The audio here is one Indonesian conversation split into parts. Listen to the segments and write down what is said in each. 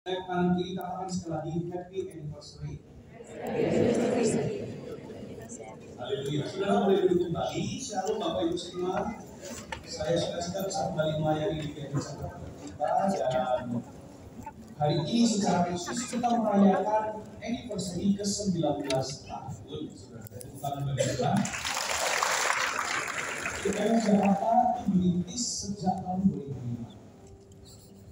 Kanan kiri katakan sekali lagi happy anniversary. Haleluya. Saudara boleh duduk kembali. Shalom Bapak Ibu semua. Saya sukacita bisa kembali melayani di gereja kita, dan hari ini secara khusus kita merayakan anniversary ke-19 tahun. Saudara, bukan bagaimana? UKM Jakarta dirintis sejak tahun 2005.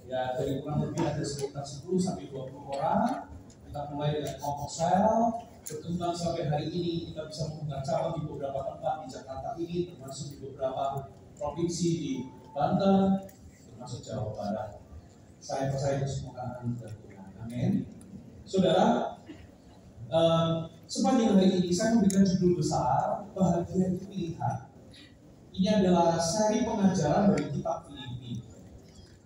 Ya, dari kurang lebih ada sekitar 10 sampai 20 orang. Kita mulai dengan kelompok sel, berkembang sampai hari ini kita bisa membuka cabang di beberapa tempat di Jakarta ini, termasuk di beberapa provinsi di Banten, termasuk Jawa Barat. Saya percaya itu semua akan dilakukan. Amin. Saudara, sepanjang hari ini saya memberikan judul besar, Bahagia itu Pilihan. Ini adalah seri pengajaran dari kitab Filipi.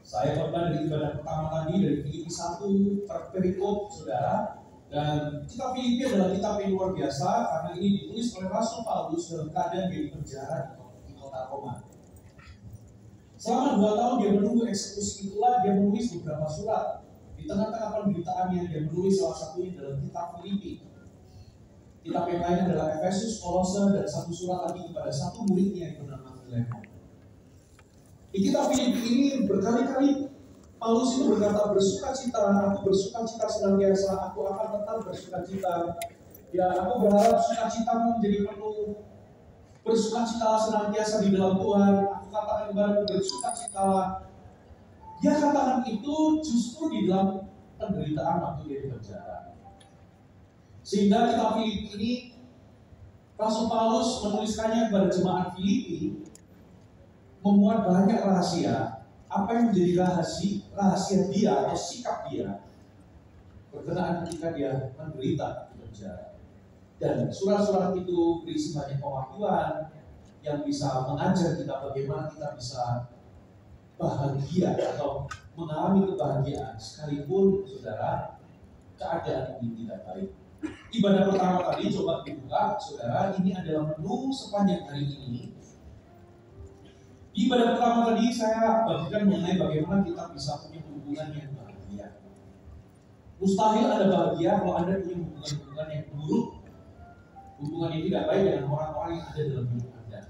Saya khotbah dari ibadah pertama tadi dari Filipi 1 perikop, saudara. Dan kitab Filipi adalah kitab yang luar biasa karena ini ditulis oleh Rasul Paulus dalam keadaan dia di penjara di kota Roma. Selama 2 tahun dia menunggu eksekusi itulah dia menulis beberapa surat. Di tengah-tengah penderitaannya dia menulis salah satunya dalam kitab Filipi. Kitab yang lain adalah Efesus, Kolose, dan satu surat lagi kepada satu muridnya yang bernama Filemon. Di kitab Filipi ini berkali-kali Paulus itu berkata, bersukacita, aku bersukacita senantiasa, aku akan tetap bersukacita. Ya, aku berharap sukacitamu menjadi penuh. Bersukacitalah senantiasa di dalam Tuhan. Aku katakan kepadamu, bersukacitalah. Dia katakan itu justru di dalam penderitaan waktu dia di penjara. Sehingga kitab Filipi ini Rasul Paulus menuliskannya kepada jemaat Filipi memuat banyak rahasia. Apa yang menjadi rahasia dia atau sikap dia berkenaan ketika dia menderita di penjara. Dan surat-surat itu berisi banyak pewahyuan yang bisa mengajar kita bagaimana kita bisa bahagia atau mengalami kebahagiaan sekalipun saudara keadaan ini tidak baik. Ibadah pertama tadi coba dibuka, saudara. Ini adalah menu sepanjang hari ini. Ibadah pertama tadi saya bagikan mengenai bagaimana kita bisa punya hubungan yang bahagia. Mustahil ada bahagia kalau Anda punya hubungan yang buruk, hubungan yang tidak baik dengan orang-orang yang ada dalam hidup Anda.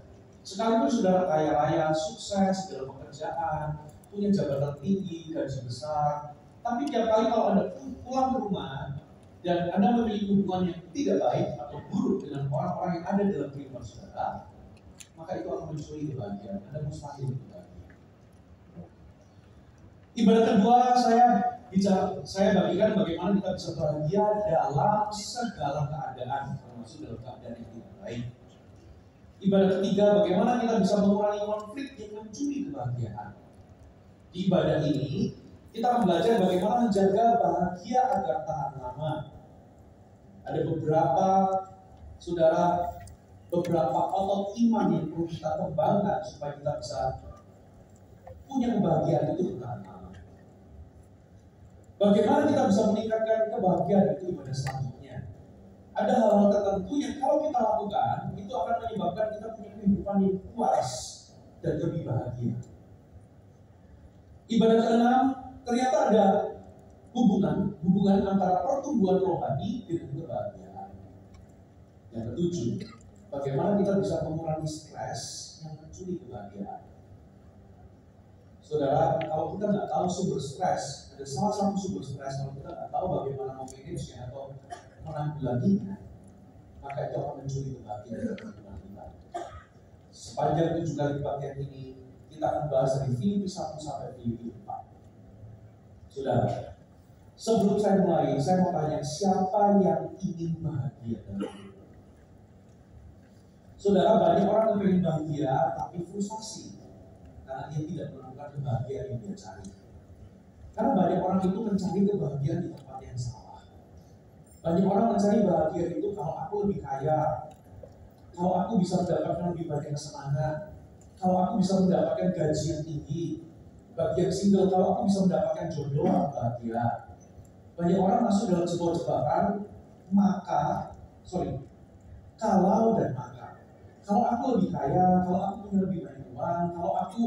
Sekalipun saudara kaya raya, sukses dalam pekerjaan, punya jabatan tinggi, gaji besar, tapi tiap kali kalau Anda pulang ke rumah dan Anda memiliki hubungan yang tidak baik atau buruk dengan orang-orang yang ada dalam kehidupan saudara, maka itu akan mencuri kebahagiaan. Anda mustahil bahagia. Ibadah kedua saya bagikan bagaimana kita bisa bahagia dalam segala keadaan, termasuk dalam keadaan yang tidak baik. Ibadah ketiga, bagaimana kita bisa mengurangi konflik yang mencuri kebahagiaan. Di ibadah ini kita akan belajar bagaimana menjaga bahagia agar tahan lama. Ada beberapa otot iman yang perlu kita kembangkan supaya kita bisa punya kebahagiaan itu bertahan lama. Bagaimana kita bisa meningkatkan kebahagiaan itu ibadah selanjutnya? Ada hal-hal tertentu yang kalau kita lakukan itu akan menyebabkan kita punya kehidupan yang puas dan lebih bahagia. Ibadah keenam, ternyata ada hubungan antara pertumbuhan rohani dengan kebahagiaan. Yang ketujuh, bagaimana kita bisa mengurangi stres yang mencuri kebahagiaan. Saudara, kalau kita nggak tahu sumber stres, ada salah satu sumber stres, kalau kita nggak tahu bagaimana memanagenya atau menanggulanginya, maka itu akan mencuri kebahagiaan dari kehidupan kita. Sepanjang 7 kali bagian ini, kita akan bahas dari Filipi 1 sampai Filipi 4. Saudara, sebelum saya mulai, saya mau tanya, siapa yang ingin bahagia dalam hidup? Saudara, banyak orang yang ingin bahagia tapi frustasi karena dia tidak menemukan kebahagiaan yang dia cari. Karena banyak orang itu mencari kebahagiaan di tempat yang salah. Banyak orang mencari bahagia itu kalau aku lebih kaya, kalau aku bisa mendapatkan lebih banyak kesenangan, kalau aku bisa mendapatkan gaji yang tinggi. Bagi yang single, kalau aku bisa mendapatkan jodoh, aku bahagia. Banyak orang masuk dalam sebuah jebakan kalau dan maka. Kalau aku lebih kaya, kalau aku punya lebih banyak uang, kalau aku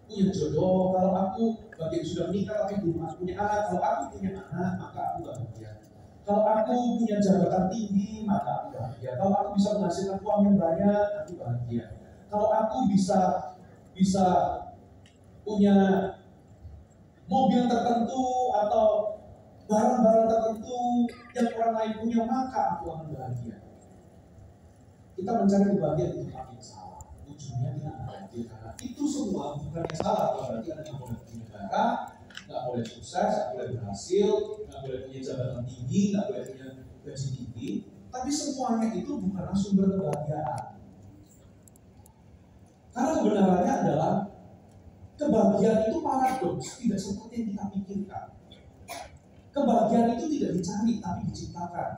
punya jodoh, kalau aku bagi yang sudah menikah tapi belum punya anak, kalau aku punya anak maka aku bahagia. Kalau aku punya jabatan tinggi maka aku bahagia. Kalau aku bisa menghasilkan uang yang banyak, aku bahagia. Kalau aku bisa punya mobil tertentu atau barang-barang tertentu yang orang lain punya, maka aku akan bahagia. Kita mencari kebahagiaan itu tapi salah. Ujungnya kita nggak bahagia karena itu semua bukannya salah. Berarti Anda nggak boleh punya negara, nggak boleh sukses, nggak boleh berhasil, nggak boleh punya jabatan tinggi, nggak boleh punya gaji tinggi. Tapi semuanya itu bukanlah sumber kebahagiaan. Karena kebenarannya adalah kebahagiaan itu paradoks, tidak seperti yang kita pikirkan. Kebahagiaan itu tidak dicari, tapi diciptakan.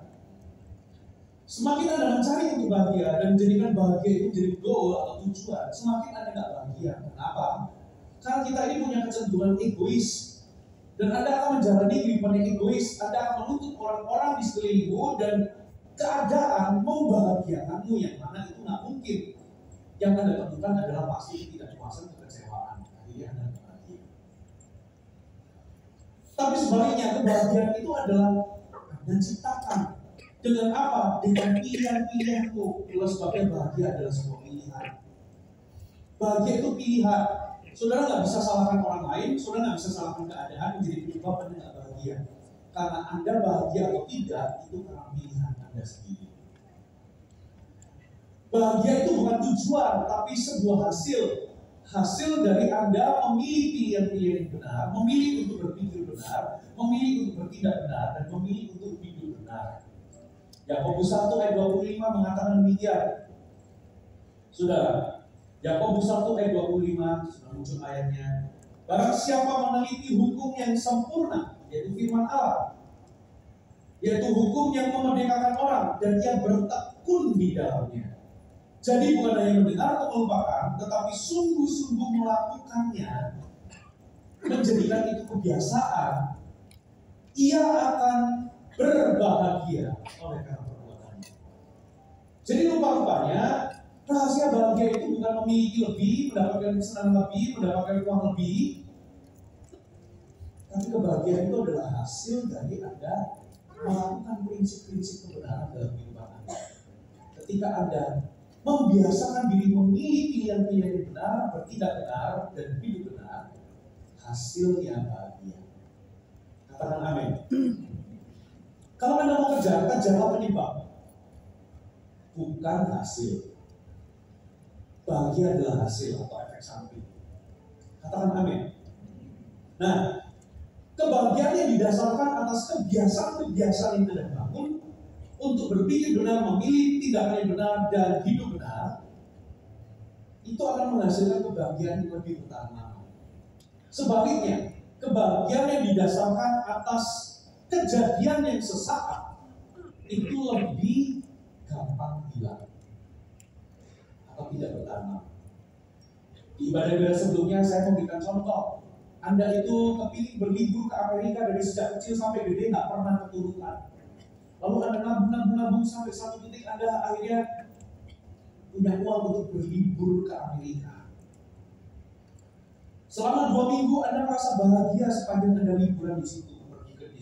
Semakin Anda mencari untuk bahagia dan menjadikan bahagia itu menjadi goal atau tujuan, semakin Anda nggak bahagia. Kenapa? Karena kita ini punya kecenderungan egois. Dan Anda akan menjalani kehidupan yang egois. Anda akan menuntut orang-orang di sekelilingmu dan keadaan membahagiakanmu, yang mana itu nggak mungkin. Yang Anda temukan adalah pasti ketidakpuasan, kekecewaan. Akhirnya Anda bahagia. Tapi sebaliknya, kebahagiaan itu adalah Anda ciptakan. Dengan apa? Dengan pilihan-pilihanmu. Kalau sebabnya bahagia adalah sebuah pilihan. Bahagia itu pilihan. Saudara nggak bisa salahkan orang lain, saudara nggak bisa salahkan keadaan menjadi penyebab Anda nggak bahagia. Karena Anda bahagia atau tidak, itu karena pilihan Anda sendiri. Bahagia itu bukan tujuan, tapi sebuah hasil. Hasil dari Anda memilih pilihan-pilihan yang benar, memilih untuk berpikir benar, memilih untuk bertindak benar, dan memilih untuk hidup benar. Yakobus 1 ayat 25 mengatakan demikian. Saudara, Yakobus 1 ayat 25 sudah muncul ayatnya. Barang siapa meneliti hukum yang sempurna, yaitu firman Allah, yaitu hukum yang memerdekakan orang, dan ia bertekun di dalamnya. Jadi bukan hanya mendengar atau melupakan, tetapi sungguh-sungguh melakukannya, menjadikan itu kebiasaan, ia akan berbahagia oleh karena perbuatannya. Jadi rupa-rupanya rahasia bahagia itu bukan memiliki lebih, mendapatkan kesenangan lebih, mendapatkan uang lebih. Tapi kebahagiaan itu adalah hasil dari Anda melakukan prinsip-prinsip kebenaran dalam kehidupan Anda. Ketika Anda membiasakan diri memilih pilihan-pilihan yang benar, bertindak benar, dan hidup benar, hasilnya bahagia. Katakan amin. Kalau Anda mau kerjalah penyebab, bukan hasil. Bahagia adalah hasil atau efek samping. Katakan amin. Nah, kebahagiaan yang didasarkan atas kebiasaan-kebiasaan yang Anda bangun untuk berpikir benar, memilih tindakan yang benar, dan hidup benar, itu akan menghasilkan kebahagiaan yang lebih bertahan lama. Sebaliknya, kebahagiaan yang didasarkan atas kejadian yang sesaat itu lebih gampang hilang atau tidak bertahan lama. Di ibadah-ibadah sebelumnya saya memberikan contoh. Anda itu kepilih berlibur ke Amerika dari sejak kecil sampai gede, nggak pernah keturunan. Lalu Anda nabung sampai satu titik Anda akhirnya punya uang untuk berlibur ke Amerika. Selama 2 minggu Anda merasa bahagia sepanjang Anda liburan di situ.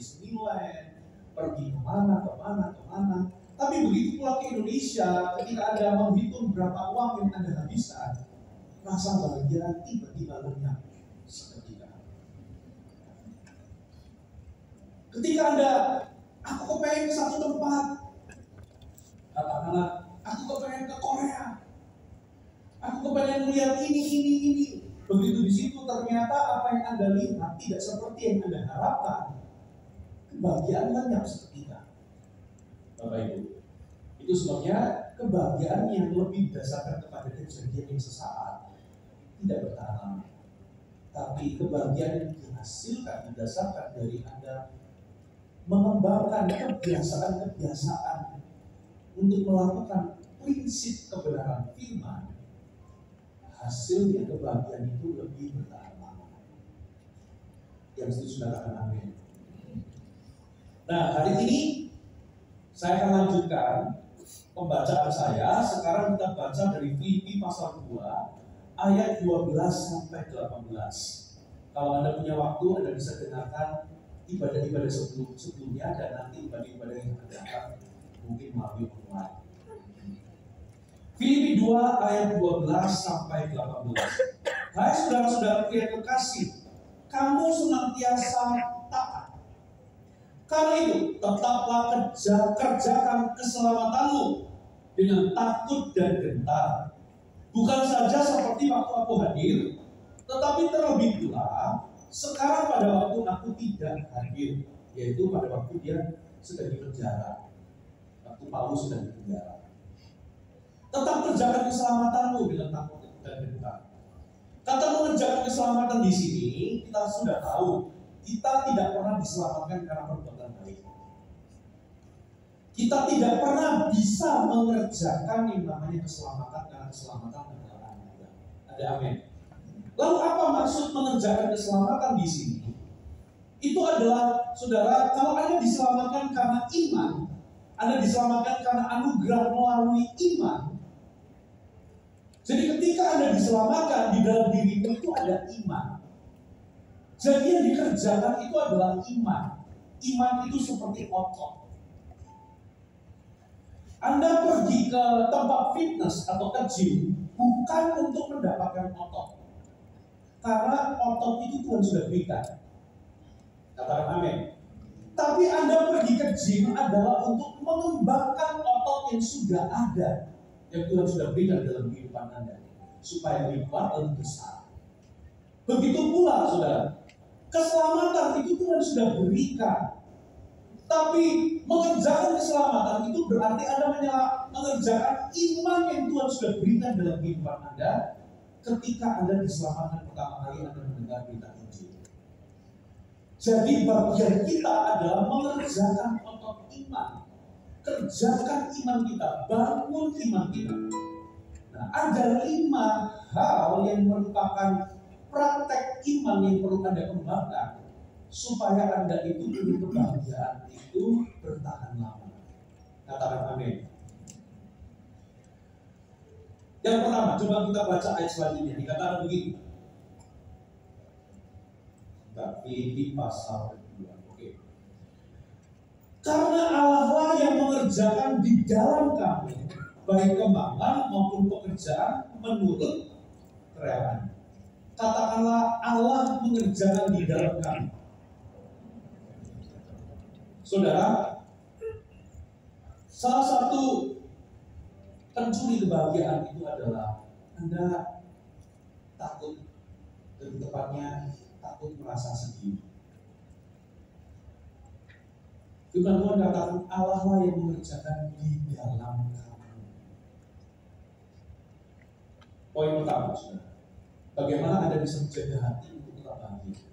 Disneyland, pergi kemana. Tapi begitu pulang ke Indonesia, ketika Anda menghitung berapa uang yang Anda habiskan, rasa bahagia tiba-tiba lenyap seketika. Ketika aku kepengen ke satu tempat, katakanlah, aku kepengen ke Korea, aku kepengen melihat ini. Begitu di situ ternyata apa yang Anda lihat tidak seperti yang Anda harapkan. Kebahagiaan lenyap seketika. Bapak Ibu, itu sebabnya kebahagiaan yang lebih didasarkan kepada kejadian yang sesaat tidak bertahan lama. Tapi kebahagiaan yang dihasilkan didasarkan dari Anda mengembangkan kebiasaan-kebiasaan untuk melakukan prinsip kebenaran firman, hasilnya kebahagiaan itu lebih bertahan lama. Yang setuju katakan amin. Nah, hari ini saya akan lanjutkan pembacaan saya. Sekarang kita baca dari Filipi pasal 2 ayat 12 sampai 18. Kalau Anda punya waktu, Anda bisa dengarkan ibadah-ibadah sebelumnya dan nanti ibadah-ibadah yang akan datang mungkin melalui online. Filipi 2 ayat 12 sampai 18. Hai saudara-saudara yang kekasih, kamu senantiasa taat. Karena itu, tetaplah kerjakan keselamatanmu dengan takut dan gentar. Bukan saja seperti waktu aku hadir, tetapi terlebih pula sekarang pada waktu aku tidak hadir, yaitu pada waktu dia sedang di penjara, waktu Paulus sedang di penjara. Tetap kerjakan keselamatanmu dengan takut dan gentar. Kata mengerjakan keselamatan di sini, kita sudah tahu, kita tidak pernah diselamatkan karena perbuatan baik. Kita tidak pernah bisa mengerjakan yang namanya keselamatan karena keselamatan adalah anugerah. Ada amin. Lalu apa maksud mengerjakan keselamatan di sini? Itu adalah, saudara, kalau Anda diselamatkan karena iman, Anda diselamatkan karena anugerah melalui iman. Jadi ketika Anda diselamatkan, di dalam dirimu itu ada iman. Jadi yang dikerjakan itu adalah iman. Iman itu seperti otot. Anda pergi ke tempat fitness atau ke gym bukan untuk mendapatkan otot. Karena otot itu Tuhan sudah berikan. Katakan amin. Tapi Anda pergi ke gym adalah untuk mengembangkan otot yang sudah ada, yang Tuhan sudah berikan dalam kehidupan Anda, supaya lebih kuat, lebih besar. Begitu pula, saudara, keselamatan itu Tuhan sudah berikan. Tapi mengerjakan keselamatan itu berarti Anda mengerjakan iman yang Tuhan sudah berikan dalam kehidupan Anda. Ketika Anda diselamatkan pertama kali Anda mendengar berita Injil. Jadi bagian kita adalah mengerjakan otot iman. Kerjakan iman kita, bangun iman kita. Nah, ada 5 hal yang merupakan praktek iman yang perlu Anda kembangkan supaya Anda itu punya kebahagiaan itu bertahan lama. Katakan amin. Yang pertama, coba kita baca ayat selanjutnya. Dikatakan begini. Filipi pasal 2. Oke. Karena Allah lah yang mengerjakan di dalam kamu, baik kemauan maupun pekerjaan menurut kerelaan. Katakanlah Allah mengerjakan di dalam kamu. Saudara, salah satu pencuri kebahagiaan itu adalah Anda takut, lebih tepatnya takut merasa sedih. Firman Tuhan katakan Allah lah yang mengerjakan di dalam kamu. Poin pertama, saudara, bagaimana Anda bisa menjaga hati untuk tetap bahagia?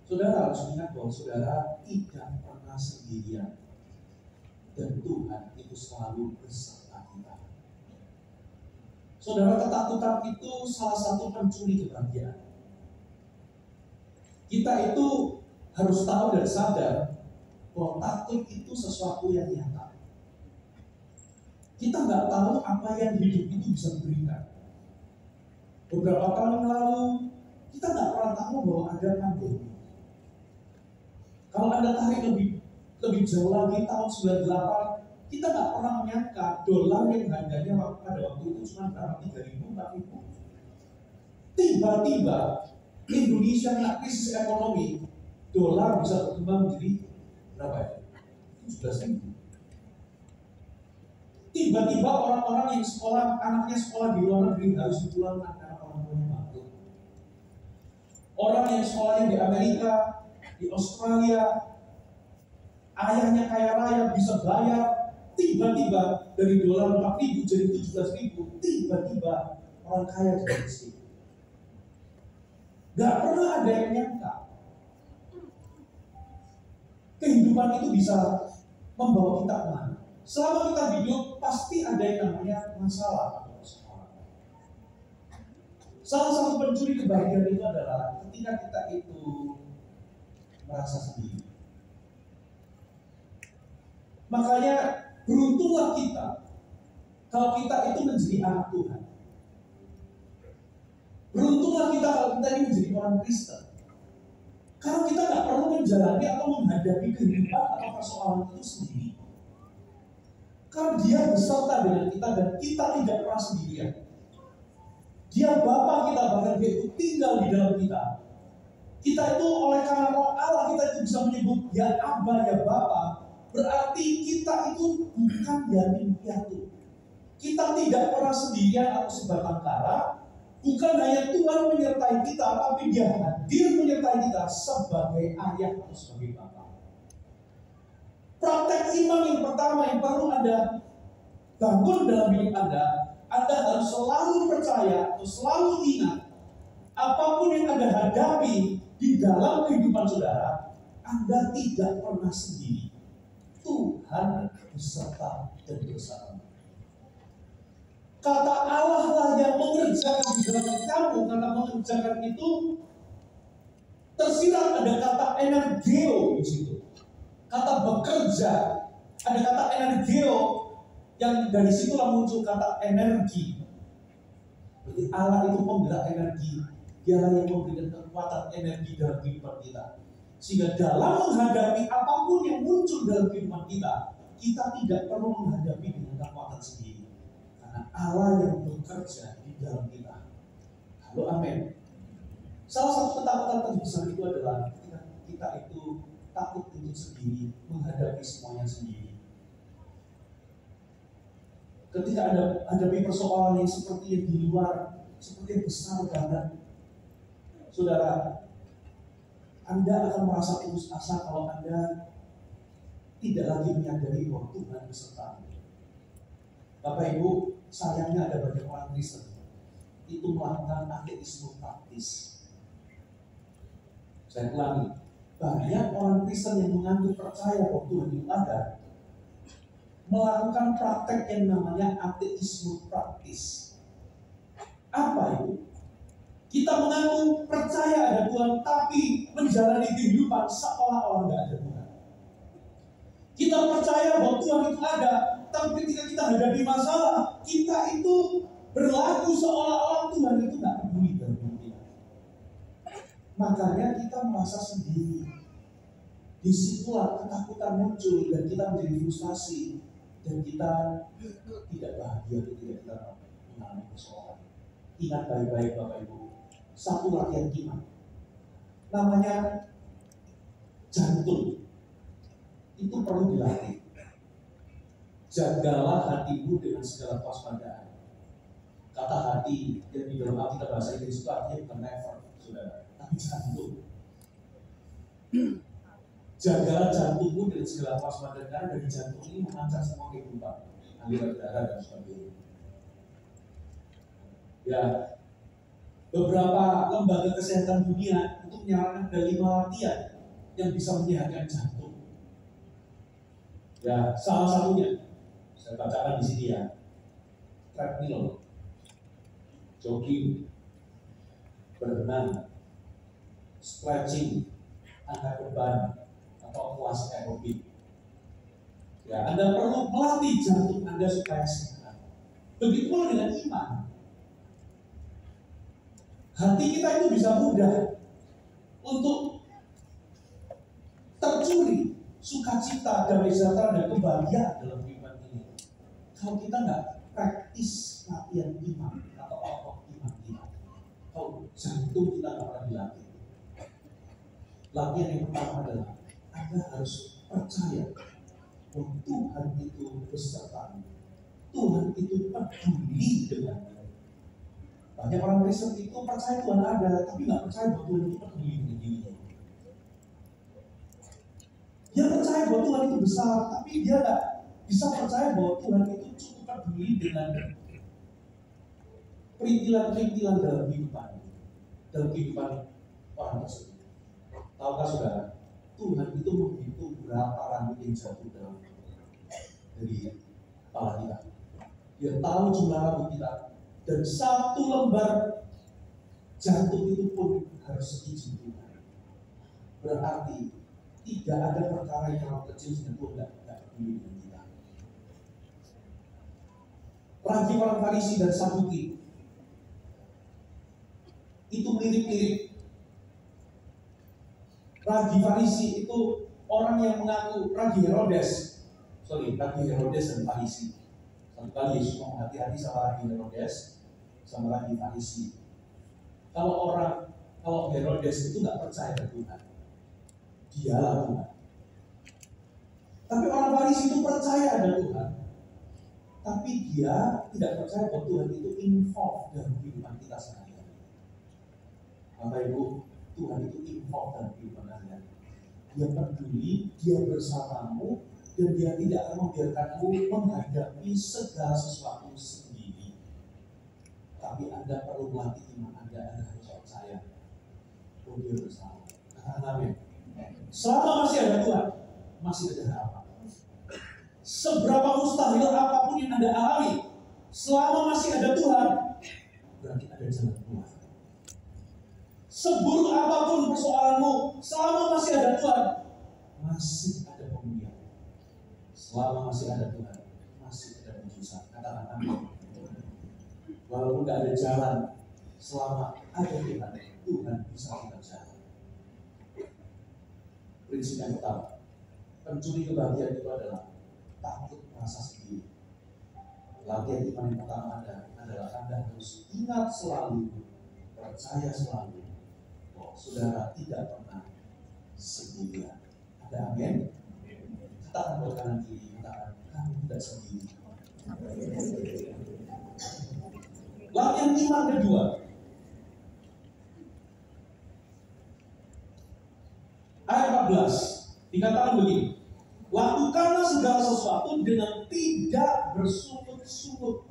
Saudara harus ingat bahwa saudara tidak pernah sendirian, dan Tuhan itu selalu beserta kita. Saudara, ketakutan itu salah satu pencuri kebahagiaan. Kita itu harus tahu dan sadar bahwa takut itu sesuatu yang nyata. Kita nggak tahu apa yang hidup itu bisa berikan. Beberapa tahun lalu kita nggak pernah tahu bahwa ada pandemi. Kalau Anda tarik lebih jauh lagi tahun 98, kita nggak pernah menyangka dolar yang harganya pada waktu itu cuma berapa, 3.000, 4.000. Tiba-tiba Indonesia kena krisis ekonomi, dolar bisa berkembang menjadi berapa ya? 17.000. Tiba-tiba orang-orang yang sekolah, anaknya sekolah di luar negeri harus dipulangkan karena orang tuanya bangkrut. Orang yang sekolahnya di Amerika, di Australia, ayahnya kaya raya bisa bayar, tiba-tiba dari dolar 4.000 jadi 17.000, tiba-tiba orang kaya jadi miskin. Gak pernah ada yang nyangka kehidupan itu bisa membawa kita kemana. Selama kita hidup pasti ada yang namanya masalah atau persoalan. Salah satu pencuri kebahagiaan itu adalah ketika kita itu merasa sendiri. Makanya beruntunglah kita kalau kita itu menjadi anak Tuhan. Beruntunglah kita kalau kita ini menjadi orang Kristen. Karena kita nggak perlu menjalani atau menghadapi kehidupan atau persoalan itu sendiri. Karena Dia beserta dengan kita dan kita tidak pernah sendirian. Dia Bapa kita, bahkan Dia itu tinggal di dalam kita. Kita itu oleh karena Roh Allah kita itu bisa menyebut ya Aba, ya Bapa. Berarti kita itu bukan yatim piatu. Kita tidak pernah sendirian atau sebatang kara. Bukan hanya Tuhan menyertai kita, tapi Dia hadir menyertai kita sebagai ayah atau sebagai bapa. Praktek iman yang pertama yang perlu Anda bangun dalam hidup Anda harus selalu percaya atau selalu ingat, apapun yang Anda hadapi di dalam kehidupan saudara, Anda tidak pernah sendiri. Tuhan beserta dan bersama. Kata Allah lah yang mengerjakan di dalam kamu. Kata mengerjakan itu tersirat ada kata energeo di situ. Kata bekerja, ada kata energeo yang dari situlah muncul kata energi. Jadi Allah itu penggerak energi. Dialah yang memberikan kekuatan energi dalam kehidupan kita. Sehingga dalam menghadapi apapun yang muncul dalam kehidupan kita, kita tidak perlu menghadapi dengan kekuatan sendiri. Karena Allah yang bekerja di dalam kita. Halo, amin. Salah satu ketakutan terbesar itu adalah kita itu takut untuk sendiri, menghadapi semuanya sendiri. Ketika Anda hadapi persoalan yang seperti yang di luar, seperti yang besar banget, saudara, Anda akan merasa putus asa kalau Anda tidak lagi menyadari bahwa Tuhan beserta. Bapak Ibu, sayangnya ada banyak orang Kristen itu melakukan ateisme praktis. Saya ulangi, banyak orang Kristen yang mengaku percaya bahwa Tuhan itu ada, melakukan praktek yang namanya ateisme praktis. Apa itu? Kita mengaku percaya ada Tuhan, tapi menjalani kehidupan seolah-olah tidak ada Tuhan. Kita percaya bahwa Tuhan itu ada, tapi ketika kita hadapi masalah, kita itu berlaku seolah-olah Tuhan itu tidak peduli dalam hidup kita. Makanya kita merasa sendiri. Disitulah ketakutan muncul dan kita menjadi frustasi dan kita tidak bahagia ketika kita mengalami persoalan. Ingat baik-baik Bapak Ibu, satu latihan iman namanya jantung itu perlu dilatih. Jagalah hatimu dengan segala kewaspadaan. Kata hati yang di dalam Alkitab bahasa Inggris itu artinya bukan never, saudara, tapi jantung. Jagalah jantungmu dengan segala kewaspadaan, karena dari jantung ini memancar semua kehidupan, aliran darah dan sebagainya. Ya, beberapa lembaga kesehatan dunia itu menyarankan ada 5 latihan yang bisa menyehatkan jantung. Ya, salah satunya saya bacakan di sini ya, treadmill, jogging, berenang, stretching, angkat beban, atau kelas aerobik. Ya, Anda perlu melatih jantung Anda supaya sehat. Begitu pula dengan iman. Hati kita itu bisa mudah untuk tercuri sukacita, damai sejahtera dan kebahagiaan dalam kehidupan ini. Kalau kita nggak praktis latihan iman atau otot iman kita, kalau jantung kita nggak pernah dilatih. Latihan yang pertama adalah Anda harus percaya bahwa Tuhan itu beserta. Tuhan itu peduli dengan. Banyak orang Kristen itu percaya Tuhan ada, tapi nggak percaya bahwa Tuhan itu peduli dengan dirinya. Dia percaya bahwa Tuhan itu besar, tapi dia nggak bisa percaya bahwa Tuhan itu cukup peduli dengan perintilan-perintilan dalam kehidupan orang tersebut. Tahukah saudara, Tuhan itu menghitung berapa rambut yang jatuh dari kepala kita. Dia tahu jumlah rambut kita. Dan satu lembar jantung itu pun harus seizin Tuhan. Berarti tidak ada perkara yang terlalu kecil sehingga Tuhan tidak peduli dengan kita. Ranti orang Farisi dan Saduki itu mirip-mirip. Raji Farisi itu orang yang mengaku Raji Herodes dan Farisi. Satu kali Yesus ngomong hati-hati sama Raji Herodes sama Raji Farisi. Kalau Herodes itu nggak percaya ke Tuhan, dialah Tuhan. Tapi orang Farisi itu percaya ada Tuhan, tapi dia tidak percaya bahwa Tuhan itu involved dalam kehidupan kita sehari-hari. Bapak Ibu, Tuhan itu involved dalam kehidupan kalian. Dia peduli, dia bersamamu, dan dia tidak akan membiarkanmu menghadapi segala sesuatu sendiri. Tapi Anda perlu melatih iman Anda harus percaya bahwa dia bersama. Katakan amin. Selama masih ada Tuhan, masih ada harapan. Seberapa mustahil apapun yang Anda alami, selama masih ada Tuhan, berarti ada jalan keluar. Seburuk apapun persoalanmu, selama masih ada Tuhan, masih ada pemulihan. Selama masih ada Tuhan, masih ada mujizat. Katakan amin. Walaupun tidak ada jalan, selama ada Tuhan, Tuhan bisa kita jalan. Prinsip yang pertama, pencuri kebahagiaan itu adalah takut merasa sendiri. Latihan iman yang pertama adalah Anda harus ingat selalu, percaya selalu bahwa saudara tidak pernah sendirian. Ada amin? Katakan buat kanan kiri, katakan kamu tidak sendiri. Latihan iman kedua, ayat 14 dikatakan begini: lakukanlah segala sesuatu dengan tidak bersungut-sungut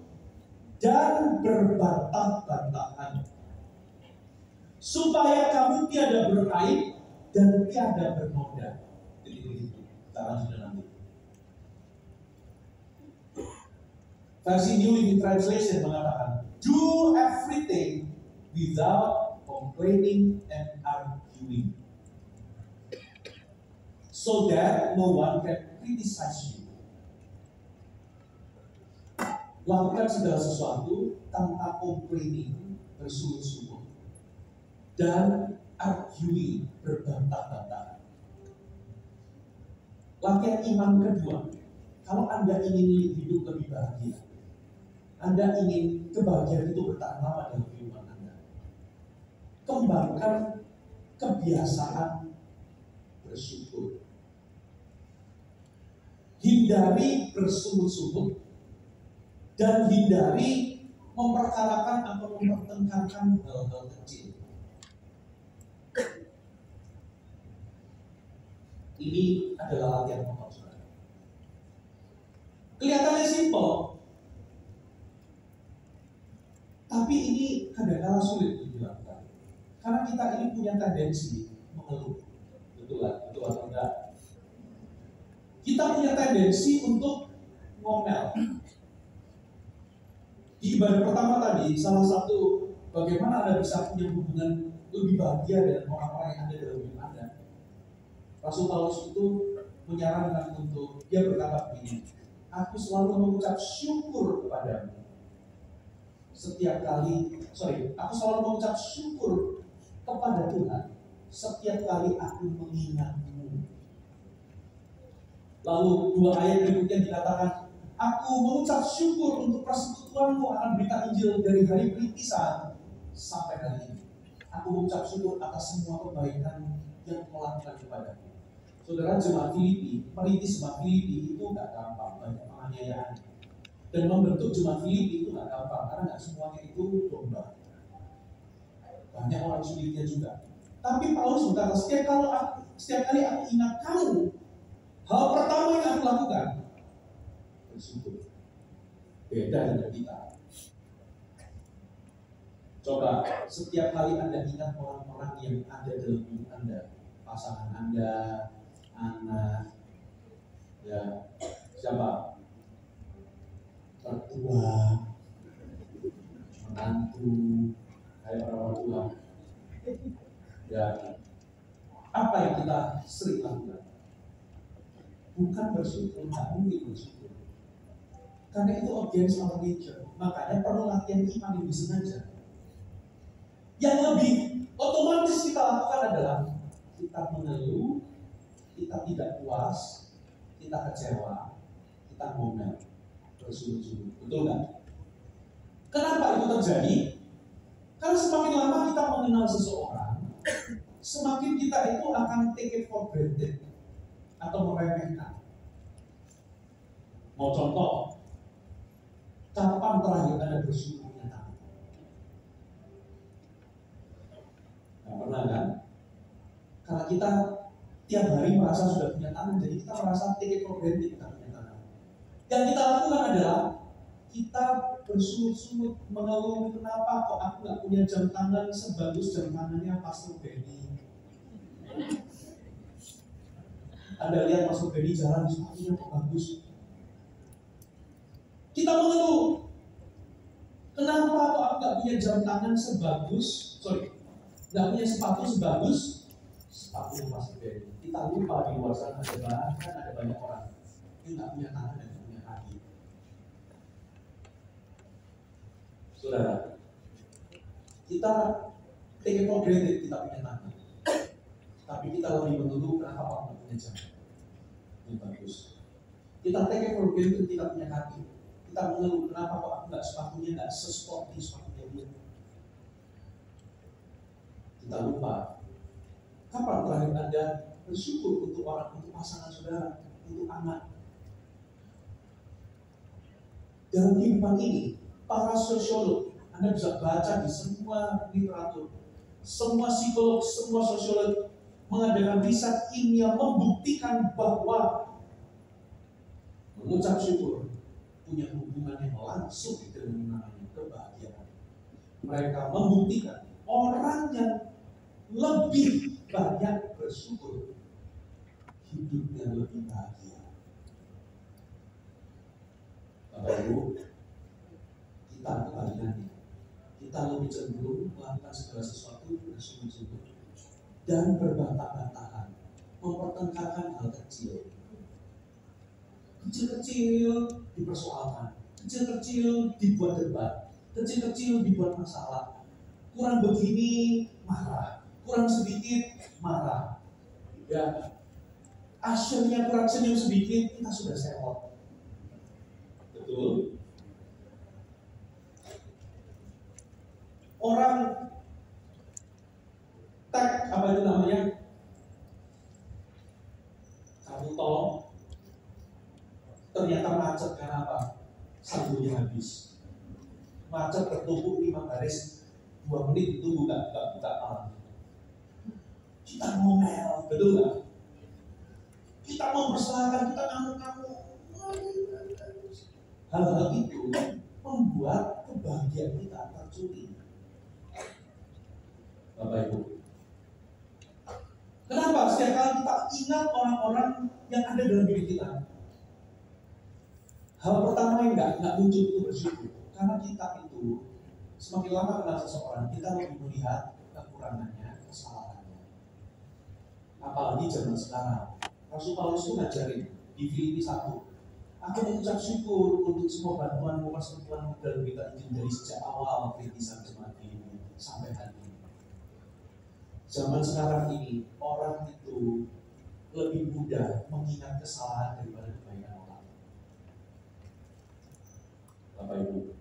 dan berbantah-bantahan, supaya kamu tiada beraib dan tiada bernoda. Jadi kita lanjut nanti. Versi New Living Translation mengatakan, do everything without complaining and arguing, so that no one can criticize you. Lakukan segala sesuatu tanpa complaining, bersungut-sungut, dan arguing, berbantah-bantahan. Latihan iman kedua, kalau Anda ingin hidup lebih bahagia, Anda ingin kebahagiaan itu bertahan lama dalam kehidupan Anda, kembangkan kebiasaan bersyukur. Hindari bersungut-sungut dan hindari memperkarakan atau mempertengkarkan hal-hal kecil. Ini adalah latihan pokok, saudara. Kelihatannya simpel, tapi ini kadang-kadang sulit untuk dilakukan. Karena kita ini punya tendensi mengeluh. Betul atau tidak? Kita punya tendensi untuk ngomel. Di ibadah pertama tadi, salah satu bagaimana Anda bisa punya hubungan lebih bahagia dengan orang-orang yang ada dalam hidup Anda. Rasul Paulus itu menyarankan untuk dia berkata begini, aku selalu mengucap syukur kepadamu aku selalu mengucap syukur kepada Tuhan setiap kali aku mengingatmu. Lalu dua ayat berikutnya dikatakan, aku mengucap syukur untuk persekutuanmu akan berita Injil dari hari perintisan sampai hari ini. Aku mengucap syukur atas semua kebaikan yang melakukan kepadaku. Saudara, jemaat Filipi, merintis jemaat Filipi itu nggak gampang, banyak penganiayaan. Dan membentuk jemaat Filipi itu nggak gampang, karena nggak semuanya itu domba. Banyak orang sulitnya juga. Tapi Paulus berkata, setiap kali aku ingat kamu, hal pertama yang aku lakukan bersyukur. Beda dengan kita. Coba setiap kali Anda ingat orang-orang yang ada dalam hidup Anda, pasangan Anda, anak, ya siapa? Tertua, menantu, kayak orang tua. Ya, apa yang kita sering lakukan? Bukan bersyukur, nggak mungkin bersyukur. Karena itu against our nature. Makanya perlu latihan iman yang disengaja. Yang lebih otomatis kita lakukan adalah kita mengeluh, kita tidak puas, kita kecewa, kita ngomel, bersungut-sungut. Betul nggak? Kenapa itu terjadi? Karena semakin lama kita mengenal seseorang, semakin kita itu akan take it for granted atau meremehkan. Mau contoh, kapan terakhir Anda bersyukur punya tangan? Nggak pernah kan? Karena kita tiap hari merasa sudah punya tangan, jadi kita merasa take it for granted kita punya tangan. Yang kita lakukan adalah kita bersungut-sungut mengeluh, kenapa kok aku nggak punya jam tangan sebagus jam tangannya Pastor Benny. Anda lihat Pastor Benny jalan sepatunya kok bagus. Kita mengeluh, kenapa kok aku nggak punya jam tangan nggak punya sepatu sebagus sepatu Pastor Benny. Kita lupa di luar sana ada banyak orang yang nggak punya tangan dan nggak punya kaki. Saudara, kita take it for granted kita punya tangan, tapi kita lebih mengeluh kenapa kok nggak punya jam yang bagus. Kita take it for granted kita punya kaki, kita mengeluh kenapa kok aku sepatunya nggak sesporty sepatunya dia. Kita lupa kapan terakhir Anda bersyukur untuk pasangan saudara, untuk anak. Dalam kehidupan ini, para sosiolog, Anda bisa baca di semua literatur, semua psikolog, semua sosiolog mengadakan riset ilmiah membuktikan bahwa mengucap syukur punya hubungan yang langsung dengan namanya kebahagiaan. Mereka membuktikan orang yang lebih banyak bersyukur hidupnya lebih bahagia. Bapak Ibu, kita kebalikannya. Kita lebih cenderung melakukan segala sesuatu bersungguh-sungguh dan berbantah-bantahan, mempertengkarkan hal kecil. Kecil-kecil dipersoalkan, kecil-kecil dibuat debat, kecil-kecil dibuat masalah. Kurang begini marah, kurang sedikit marah. Ya, asyiknya kurang senyum sedikit kita sudah sewot. Betul. Orang tag apa itu namanya? Kartu tol ternyata macet karena apa? Saldonya habis. Macet bertumpuk 5 baris, 2 menit ditunggu nggak buka palang. Kita ngomel, betul nggak? Kita mau bersalah, kita ngamuk-ngamuk. Hal-hal itu membuat kebahagiaan kita tercuri. Bapak Ibu, kenapa setiap kali kita ingat orang-orang yang ada dalam diri kita, hal pertama yang nggak muncul itu bersyukur, karena kita itu semakin lama kenal seseorang, kita lebih melihat kekurangannya, kesalahannya. Apalagi zaman sekarang, Rasul Paulus itu ngajarin di Filipi 1. Aku mengucap syukur untuk semua bantuan persekutuan dalam berita Injil dari sejak awal kritisan jemaat ini sampai hari ini. Zaman sekarang ini orang itu lebih mudah mengingat kesalahan daripada kebaikan orang. Bapak Ibu,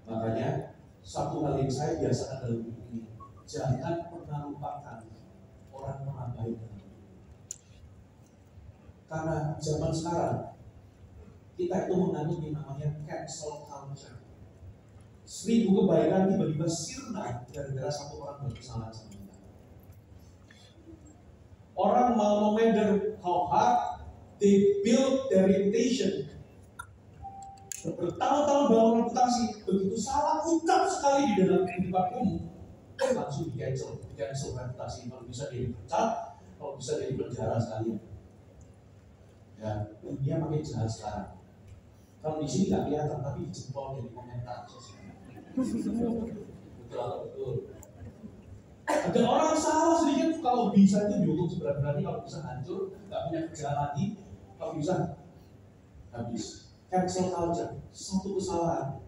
makanya satu hal yang saya biasakan dalam hidup ini, jangan pernah lupakan orang baik. Karena zaman sekarang kita itu menganut yang namanya cancel culture. 1000 kebaikan tiba-tiba sirna gara-gara satu orang berkesalahan sama kita. Orang mau no matter how hard they build their reputation, bertahun-tahun bangun reputasi, begitu salah ucap sekali di dalam kehidupan umum langsung di cancel reputasi. Kalau bisa dia dipecat, kalau bisa dia dipenjara sekalian. Ya, dunia makin jahat sekarang. Kalau di sini nggak kelihatan, tapi di jempol dan di komentar sosial. Betul atau betul? Ada orang salah sedikit, kalau bisa itu dihukum seberat-beratnya, kalau bisa hancur, nggak punya kerjaan lagi, kalau bisa habis. Cancel culture, satu kesalahan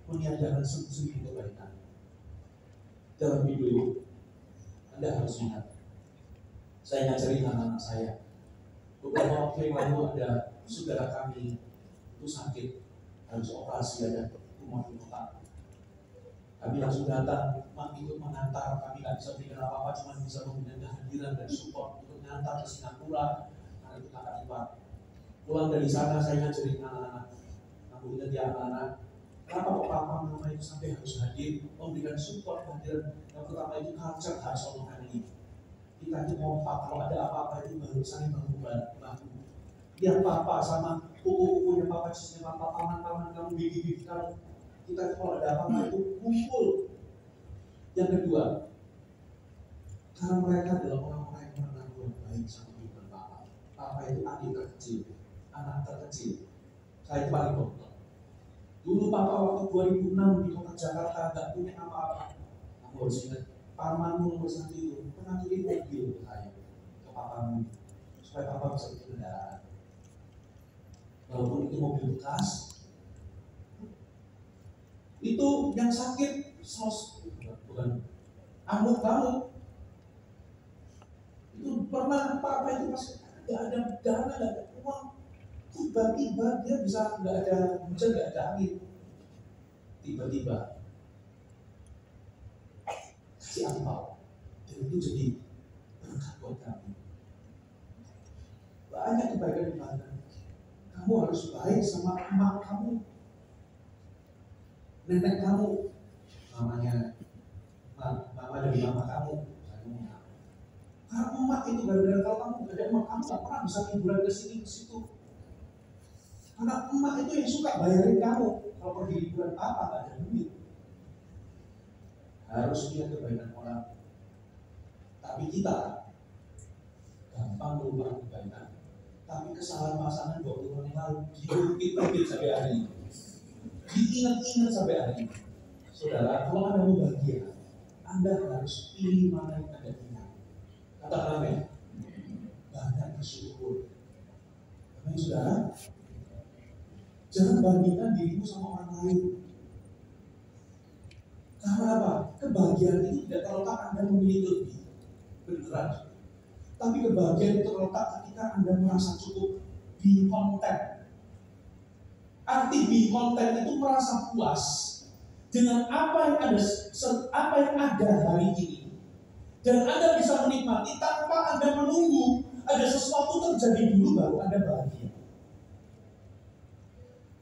meniadakan 1000 kebaikan. Dalam hidup, Anda harus ingat. Saya ngajarin anak-anak saya. Beberapa waktu yang lalu ada saudara kami itu sakit, harus operasi, ada tumor di otak. Kami langsung datang, ikut mengantar. Kami nggak bisa berikan apa-apa, cuma bisa memberikan kehadiran dan support untuk mengantar ke Singapura. Karena itu kakak ipar. Pulang dari sana saya ngajarin anak-anak. Namun ingat ya anak-anak, kenapa kok papa mama itu sampai harus hadir, memberikan support kehadiran. Yang pertama itu culture harus omongan ini. Kita itu kompak, kalau ada apa-apa itu baru saling bantu. Lihat papa sama kuku-kukunya papa, cucunya papa, paman-paman kamu, bibi-bibi kamu. Kita kalau ada apa-apa itu kumpul. Yang kedua, karena mereka adalah orang-orang yang pernah berbuat baik sama ibu dan papa. Papa itu adik terkecil, anak terkecil. Saya itu paling tonton. Dulu papa waktu 2006 di kota Jakarta gak punya apa-apa. Kamu harus ingat, pamanmu nomor satu itu pernah kirim mobil ke saya, ke papamu, supaya papa bisa beli kendaraan. Walaupun itu mobil bekas, itu yang sakit bukan amuk kamu. Itu pernah papa itu masih nggak ada dana, nggak ada uang, tiba-tiba dia bisa nggak ada hujan, nggak ada angin, tiba-tiba kasih angpau, dan itu jadi berkat buat kami. Banyak kebaikan di mana. Kamu harus baik sama emak kamu, nenek kamu, namanya mama dari mama kamu. Karena emak itu gara-gara kalau kamu gak ada emak, kamu gak pernah bisa liburan ke sini ke situ. Karena emak itu yang suka bayarin kamu kalau pergi liburan apa, gak ada duit. Harus lihat kebaikan orang. Tapi kita gampang melupakan kebaikan. Tapi kesalahan pasangan 20 tahun yang lalu diungkit-ungkit sampai hari ini, diingat-ingat sampai hari ini. Saudara, kalau Anda mau bahagia, Anda harus pilih mana yang Anda punya. Katakan amin. Banyak bersyukur. Amin, saudara. Jangan bandingkan dirimu sama orang lain. Karena apa? Kebahagiaan itu tidak terletak Anda memiliki lebih, beneran. Tapi kebahagiaan itu terletak ketika Anda merasa cukup, be content. Arti be content itu merasa puas dengan apa yang ada hari ini, dan Anda bisa menikmati tanpa Anda menunggu ada sesuatu terjadi dulu baru Anda bahagia.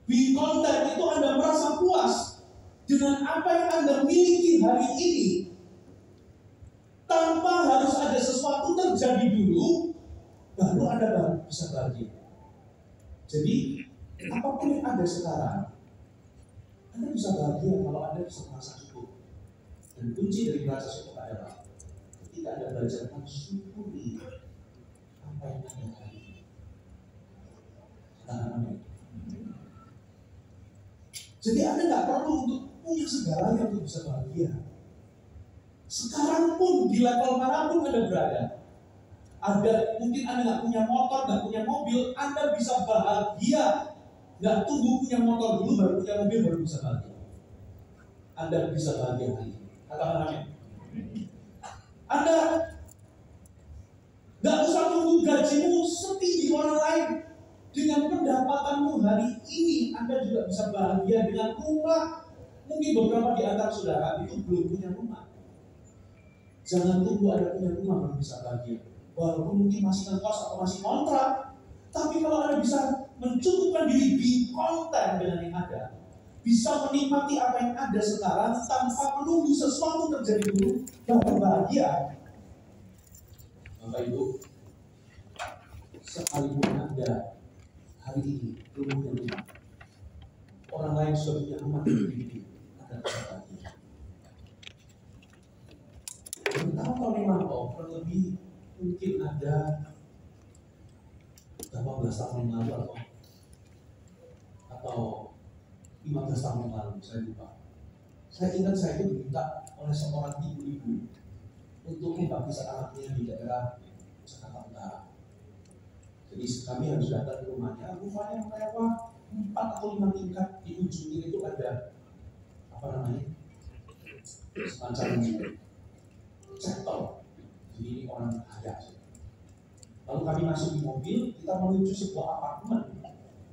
Be content itu Anda merasa puas dengan apa yang Anda miliki hari ini, tanpa harus ada sesuatu terjadi dulu baru Anda bisa bahagia. Jadi apapun yang ada sekarang, Anda bisa bahagia kalau Anda bisa merasa cukup. Dan kunci dari merasa cukup adalah ketika Anda belajar mensyukuri apa yang ada hari ini. Amin. Jadi Anda nggak perlu untuk punya segalanya untuk bisa bahagia. Sekarang pun di level manapun Anda berada, mungkin Anda nggak punya motor, nggak punya mobil, Anda bisa bahagia. Nggak tunggu punya motor dulu baru punya mobil baru bisa bahagia. Anda bisa bahagia hari ini. Katakan amin. Anda nggak usah tunggu gajimu setinggi orang lain. Dengan pendapatanmu hari ini, Anda juga bisa bahagia dengan rumah. Mungkin beberapa di antara saudara itu belum punya rumah. Jangan tunggu ada punya rumah baru bisa bahagia. Walaupun mungkin masih ngekos atau masih kontrak, tapi kalau Anda bisa mencukupkan diri, be content dengan yang ada, bisa menikmati apa yang ada sekarang tanpa menunggu sesuatu terjadi dulu baru bahagia. Bapak Ibu, sekalipun Anda hari ini belum punya rumah, orang lain sudah punya rumah di hidup, Anda bisa bahagia. Tahun yang lalu, kurang lebih mungkin ada 18 tahun yang lalu atau 15 tahun yang lalu, saya lupa. Saya ingat saya itu diminta oleh seorang ibu-ibu untuk membaptis anaknya di daerah Jakarta Utara. Jadi kami harus datang ke rumahnya. Rumahnya mewah, 4 atau 5 tingkat. Di ujungnya itu ada semacam cektor. Jadi ini orang kaya. Lalu kami masuk di mobil, kita menuju sebuah apartemen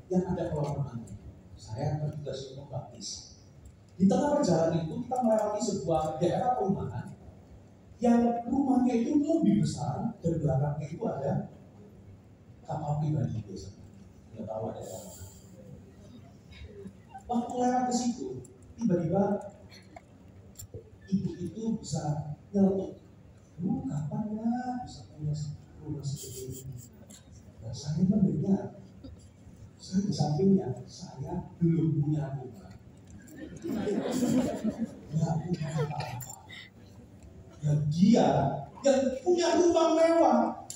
yang ada kolam renangnya. Saya bertugas untuk baptis. Di tengah perjalanan itu kita melewati sebuah daerah perumahan yang rumahnya itu lebih besar dan belakangnya itu ada kapal pribadi biasa. Nggak tahu ada apa. Waktu lewat ke situ, tiba-tiba ibu itu bisa nyeletuk, "Lu kapan ya bisa punya rumah seperti ini?" Nah, saya mendengar, saya di sampingnya, saya belum punya rumah. Nggak punya apa-apa. Dan dia yang punya rumah mewah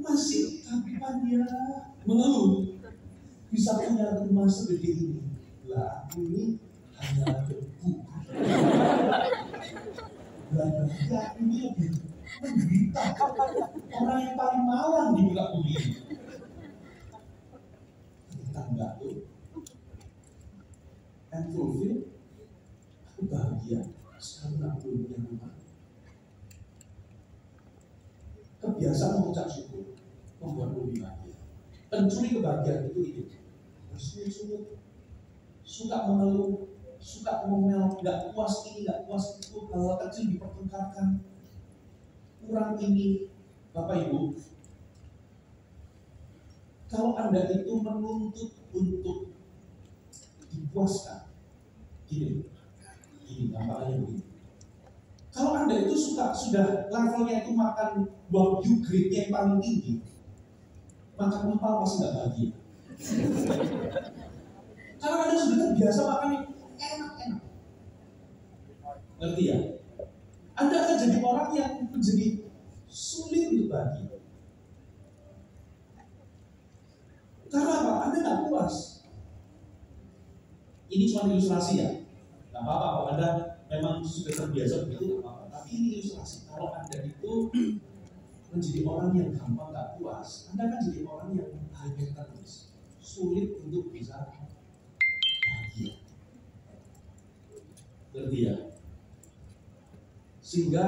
masih kapan ya mengeluh bisa punya rumah segede ini. Lah ini hanya debu. Lah ya ini lebih menderita. Orang yang paling malang di muka bumi. Kita enggak tuh. And fulfill. Aku bahagia. Sekarang aku belum punya rumah. Kebiasaan mengucap syukur membuat lebih bahagia. Pencuri kebahagiaan itu bersungut-sungut, suka mengeluh, suka ngomel, nggak puas ini, nggak puas itu, hal kecil dipertengkarkan, kurang ini. Bapak Ibu, kalau Anda itu menuntut untuk dipuaskan, gini gampangnya begini. Kalau Anda itu sudah levelnya itu makan wagyu grade-nya yang paling tinggi, makan empal pasti nggak bahagia. Karena Anda sudah terbiasa makan yang enak-enak. Ngerti ya? Anda akan jadi orang yang menjadi sulit untuk bahagia. Karena apa? Anda nggak puas. Ini cuma ilustrasi ya. Nggak apa-apa kalau Anda memang sudah terbiasa begitu, nggak apa-apa. Tapi ini ilustrasi. Kalau Anda itu menjadi orang yang gampang nggak puas, Anda kan jadi orang yang hanya terus sulit untuk bisa bahagia. Ngerti ya? Sehingga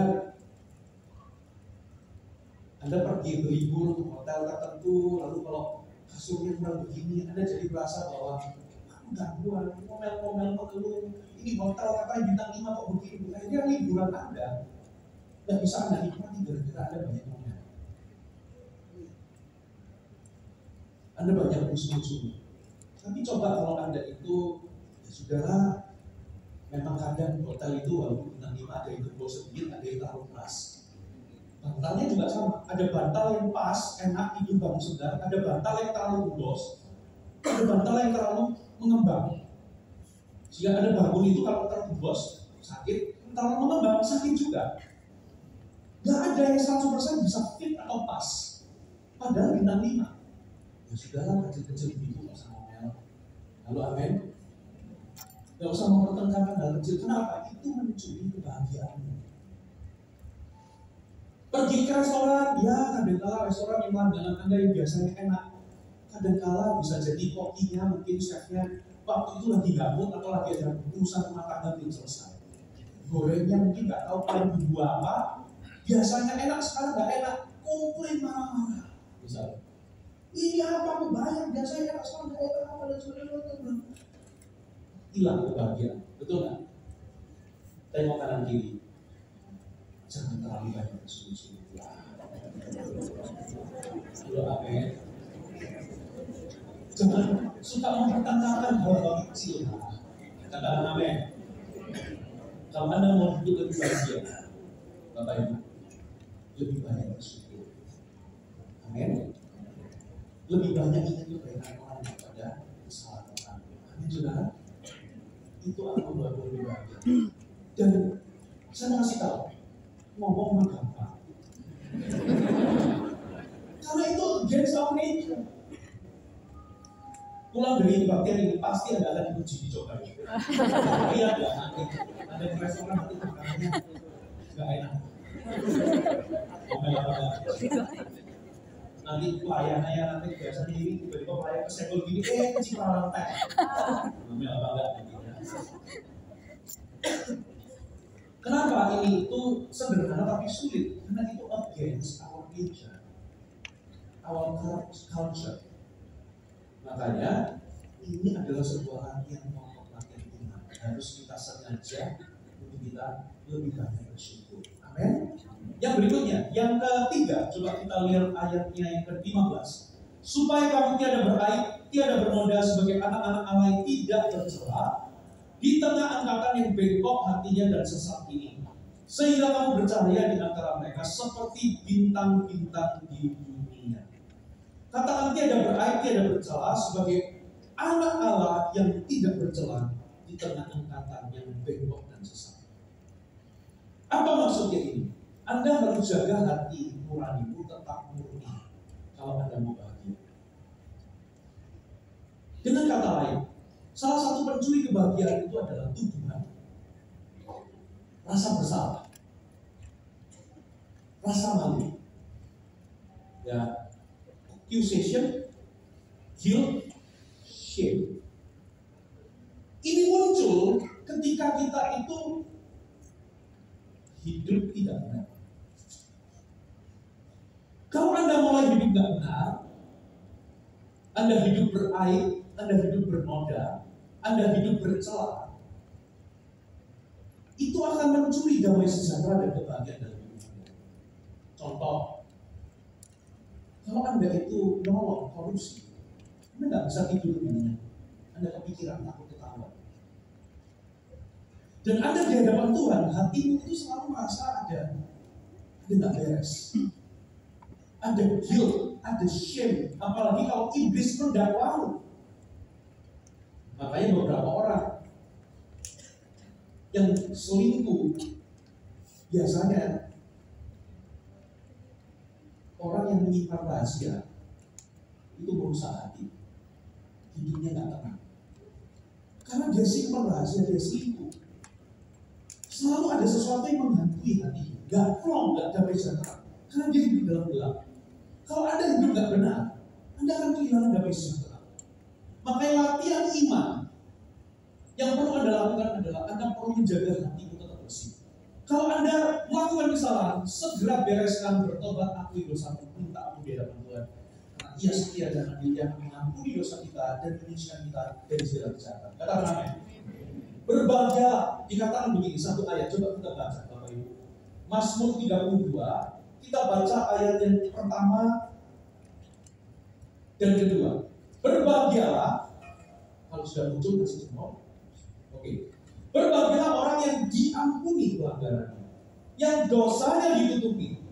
Anda pergi berlibur ke hotel tertentu, lalu kalau kasurnya kurang begini, Anda jadi merasa bahwa aku gangguan, ngomel-ngomel, mengeluh. Ini hotel katanya bintang 5 kok begini. Akhirnya liburan Anda nggak bisa Anda nikmati gara-gara Anda banyak ngomel. Anda banyak musuh-musuh. Tapi coba kalau Anda itu, ya sudahlah, memang kadang hotel itu walaupun bintang 5 ada yang berbau sedikit, ada yang terlalu keras. Bantalnya juga sama, ada bantal yang pas, enak, tidur bangun sedang, ada bantal yang terlalu boros, ada bantal yang terlalu mengembang. Jika ada bangun itu kalau terlalu boros, sakit, terlalu mengembang, sakit juga. Gak ada yang 100% bisa fit atau pas. Padahal bintang 5. Ya sudahlah, kecil-kecil begitu, gak usah ngomel. Lalu amin. Gak usah mempertengkarkan hal kecil. Kenapa? Itu mencuri kebahagiaanmu. Pergi ke restoran, ya kadangkala restoran yang langganan Anda yang biasanya enak, kadangkala bisa jadi kokinya mungkin chefnya waktu itu lagi gabut atau lagi ada urusan rumah tangga belum selesai. Gorengnya mungkin nggak tahu paling bumbu apa, biasanya enak sekarang nggak enak, komplain marah-marah. Misalnya, ini apa aku bayar biasanya enak sekarang nggak enak apa dan sebagainya. Hilang kebahagiaan, betul nggak? Tengok kanan kiri. Jangan terlalu banyak bersungut-sungut. Amin. Jangan suka mempertentangkan hal-hal kecil. Katakan amin. Kalau Anda mau hidup lebih bahagia, Bapak Ibu, lebih banyak bersyukur. Amin. Lebih banyak ingat kebaikan orang daripada kesalahan orang. Amin, saudara. Itu akan membuat lebih bahagia. Dan saya mau kasih tahu. Ngomong mah gampang. Karena itu against our nature. Pulang dari kebaktian ini pasti Anda akan diuji dicoba. Iya, ada di restoran nanti makanannya nggak enak. Nanti pelayanannya nanti biasanya ini tiba-tiba pelayan kesenggol gini, cipralan teh. Ngomel apa enggak? Kenapa ini itu sederhana tapi sulit? Karena itu against our nature, our culture. Makanya ini adalah sebuah latihan pokok, latihan iman. Harus kita sengaja untuk kita lebih banyak bersyukur. Amin. Yang berikutnya, yang ketiga, coba kita lihat ayatnya yang ke-15. Supaya kamu tiada beraib, tiada bernoda sebagai anak-anak Allah yang tidak tercela di tengah angkatan yang bengkok hatinya dan sesat ini, sehingga kamu bercahaya di antara mereka seperti bintang-bintang di dunia. Katakan tiada beraib, tiada bercela sebagai anak Allah yang tidak bercela di tengah angkatan yang bengkok dan sesat. Apa maksudnya ini? Anda harus jaga hati nuranimu tetap murni kalau Anda mau bahagia. Dengan kata lain, salah satu pencuri kebahagiaan itu adalah tuduhan, rasa bersalah, rasa malu, ya, accusation, guilt, shame. Ini muncul ketika kita itu hidup tidak benar. Kalau Anda mulai hidup tidak benar, Anda hidup beraib, Anda hidup bernoda, Anda hidup bercela, itu akan mencuri damai sejahtera dan kebahagiaan dalam hidup Anda. Contoh, kalau Anda itu nolong korupsi, Anda nggak bisa tidur dirinya, Anda kepikiran takut ketahuan. Dan Anda di hadapan Tuhan, hatimu itu selalu merasa ada nggak beres. Ada guilt, ada shame, apalagi kalau iblis mendakwamu. Makanya beberapa orang yang selingkuh biasanya orang yang menyimpan rahasia itu merusak hati, hidupnya nggak tenang. Karena dia simpan rahasia, dia selingkuh. Selalu ada sesuatu yang menghantui hati, nggak plong, nggak damai sejahtera. Karena dia hidup dalam gelap. Kalau Anda hidup nggak benar, Anda akan kehilangan damai sejahtera. Makanya latihan iman yang perlu Anda lakukan adalah Anda perlu menjaga hati tetap bersih. Kalau Anda melakukan kesalahan, segera bereskan, bertobat, akui dosamu, minta ampun di hadapan Tuhan. Karena Ia setia dan adil yang mengampuni dosa kita dan menyucikan kita dari segala kejahatan. Katakan amin. Berbahagia dikatakan begini, satu ayat, coba kita baca Bapak Ibu. Mazmur 32. Kita baca ayat yang pertama dan kedua. Berbahagialah, kalau sudah muncul kasih semua. Oke. Berbahagialah orang yang diampuni pelanggarannya, yang dosanya ditutupi.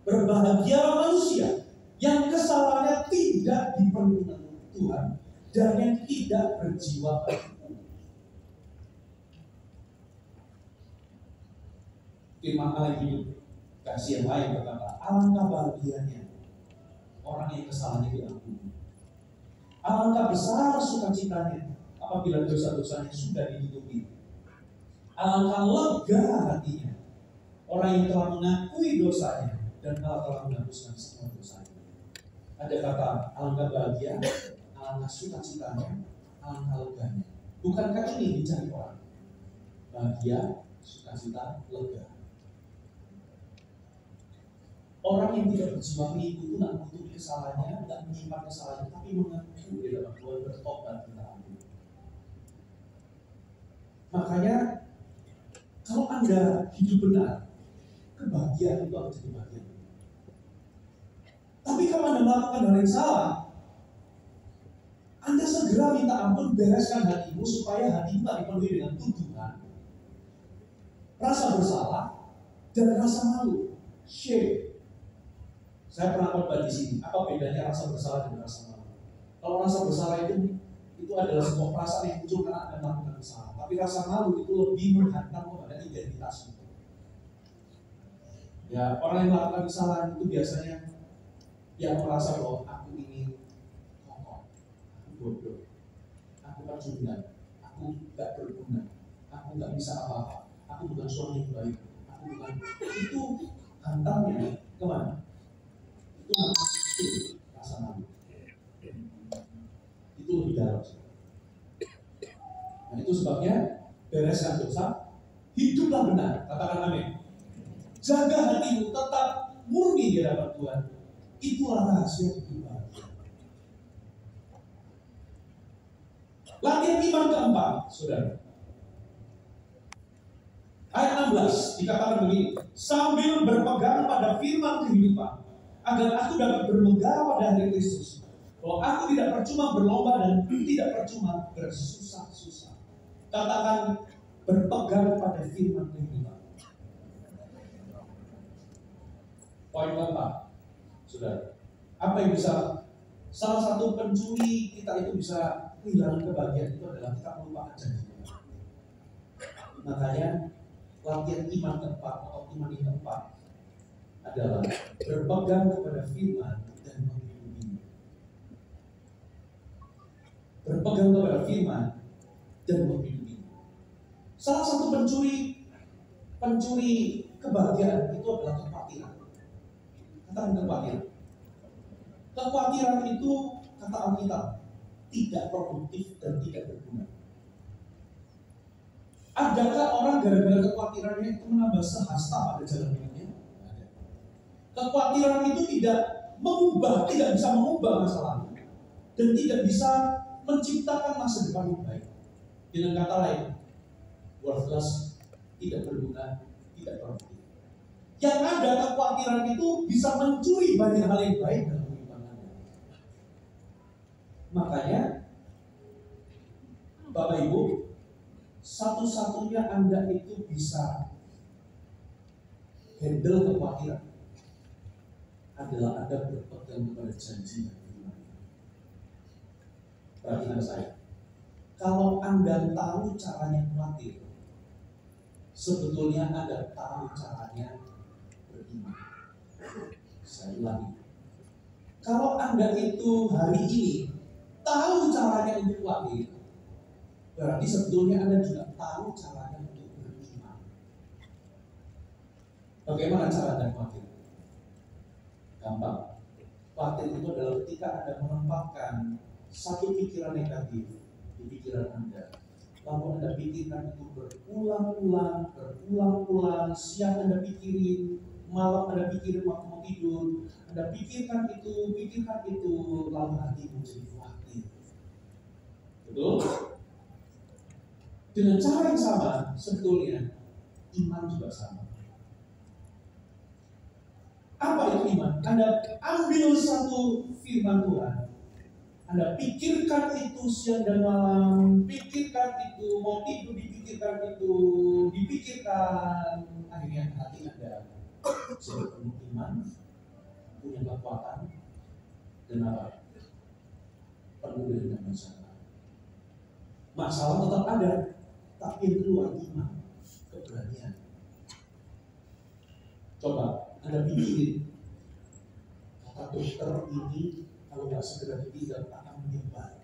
Berbahagialah manusia yang kesalahannya tidak dipenuhi Tuhan dan yang tidak berjiwa baik. Firman Allah hidup. Kasih yang lain berkata, alangkah bahagianya orang yang kesalahannya diampuni. Alangkah besar sukacitanya apabila dosa-dosanya sudah ditutupi. Alangkah lega hatinya orang yang telah mengakui dosanya dan Allah telah menghapuskan semua dosanya. Ada kata alangkah bahagia, alangkah sukacitanya, alangkah leganya. Bukankah ini dicari orang? Bahagia, sukacita, lega. Orang yang tidak berjiwa penipu itu tidak menutupi kesalahannya, tidak menyimpan kesalahannya, tapi mengaku di dalam Tuhan, bertobat minta ampun. Makanya kalau Anda hidup benar, kebahagiaan itu akan jadi bagian. Tapi kalau Anda melakukan hal yang salah, Anda segera minta ampun, bereskan hatimu supaya hatimu tak dipenuhi dengan tuduhan, rasa bersalah, dan rasa malu, shame. Saya pernah khotbah di sini. Apa bedanya rasa bersalah dan rasa malu? Kalau rasa bersalah itu adalah sebuah perasaan yang muncul karena Anda melakukan kesalahan. Tapi rasa malu itu lebih menghantam kepada identitas. Ya, orang yang melakukan kesalahan itu biasanya yang merasa bahwa aku ini kokoh, aku bodoh, aku pecundang, aku gak berguna, aku gak bisa apa-apa, aku bukan suami yang baik, aku bukan. Itu hantamnya kemana? Itu rasa malu. Itu lebih dalam. Nah, itu sebabnya bereskan dosa, hiduplah benar. Katakan amin. Jaga hatimu tetap murni di hadapan Tuhan. Itulah rahasia hidup bahagia. Latihan iman keempat, saudara. Ayat 16 dikatakan begini, sambil berpegang pada firman kehidupan, agar aku dapat bermegah pada hari Kristus, bahwa aku tidak percuma berlomba dan tidak percuma bersusah-susah. Katakan berpegang pada firman kehidupan. Poin keempat, saudara, apa yang bisa salah satu pencuri kita itu bisa kehilangan kebahagiaan itu adalah kita melupakan janji Tuhan. Makanya latihan iman keempat atau iman yang keempat adalah berpegang kepada firman dan menghidupinya. Berpegang kepada firman dan menghidupinya. Salah satu pencuri kebahagiaan itu adalah kekhawatiran. Katakan kekhawatiran. Kekhawatiran itu kata Alkitab tidak produktif dan tidak berguna. Adakah orang gara-gara kekhawatirannya itu menambah sehasta pada jalan hidupnya? Ada. Kekhawatiran itu tidak bisa mengubah masa lalu dan tidak bisa menciptakan masa depan yang baik. Dengan kata lain, worthless, tidak berguna, tidak produktif. Yang ada kekhawatiran itu bisa mencuri banyak hal yang baik dalam kehidupan Anda. Makanya, Bapak Ibu, satu-satunya Anda itu bisa handle kekhawatiran adalah Anda berpegang kepada janji dan firman. Perhatikan saya. Kalau Anda tahu caranya khawatir, sebetulnya Anda tahu caranya beriman. Saya ulangi. Kalau Anda itu hari ini tahu caranya untuk khawatir, berarti sebetulnya Anda juga tahu caranya untuk beriman. Bagaimana cara Anda khawatir? Gampang. Khawatir itu adalah ketika Anda menempatkan satu pikiran negatif di pikiran Anda, lalu Anda pikirkan itu berulang-ulang, siang Anda pikirin, malam Anda pikirin waktu mau tidur, Anda pikirkan itu, lalu hatimu jadi khawatir. Betul? Dengan cara yang sama, sebetulnya iman juga sama. Apa itu iman? Anda ambil satu firman Tuhan, Anda pikirkan itu siang dan malam, pikirkan itu, mau tidur dipikirkan itu, akhirnya hati Anda jadi penuh iman, punya kekuatan, dan apa? Penuh dengan masalah. Masalah tetap ada, tapi yang keluar iman, keberanian. Coba Anda pikirin, kata dokter ini kalau nggak segera ditindak akan menyebar.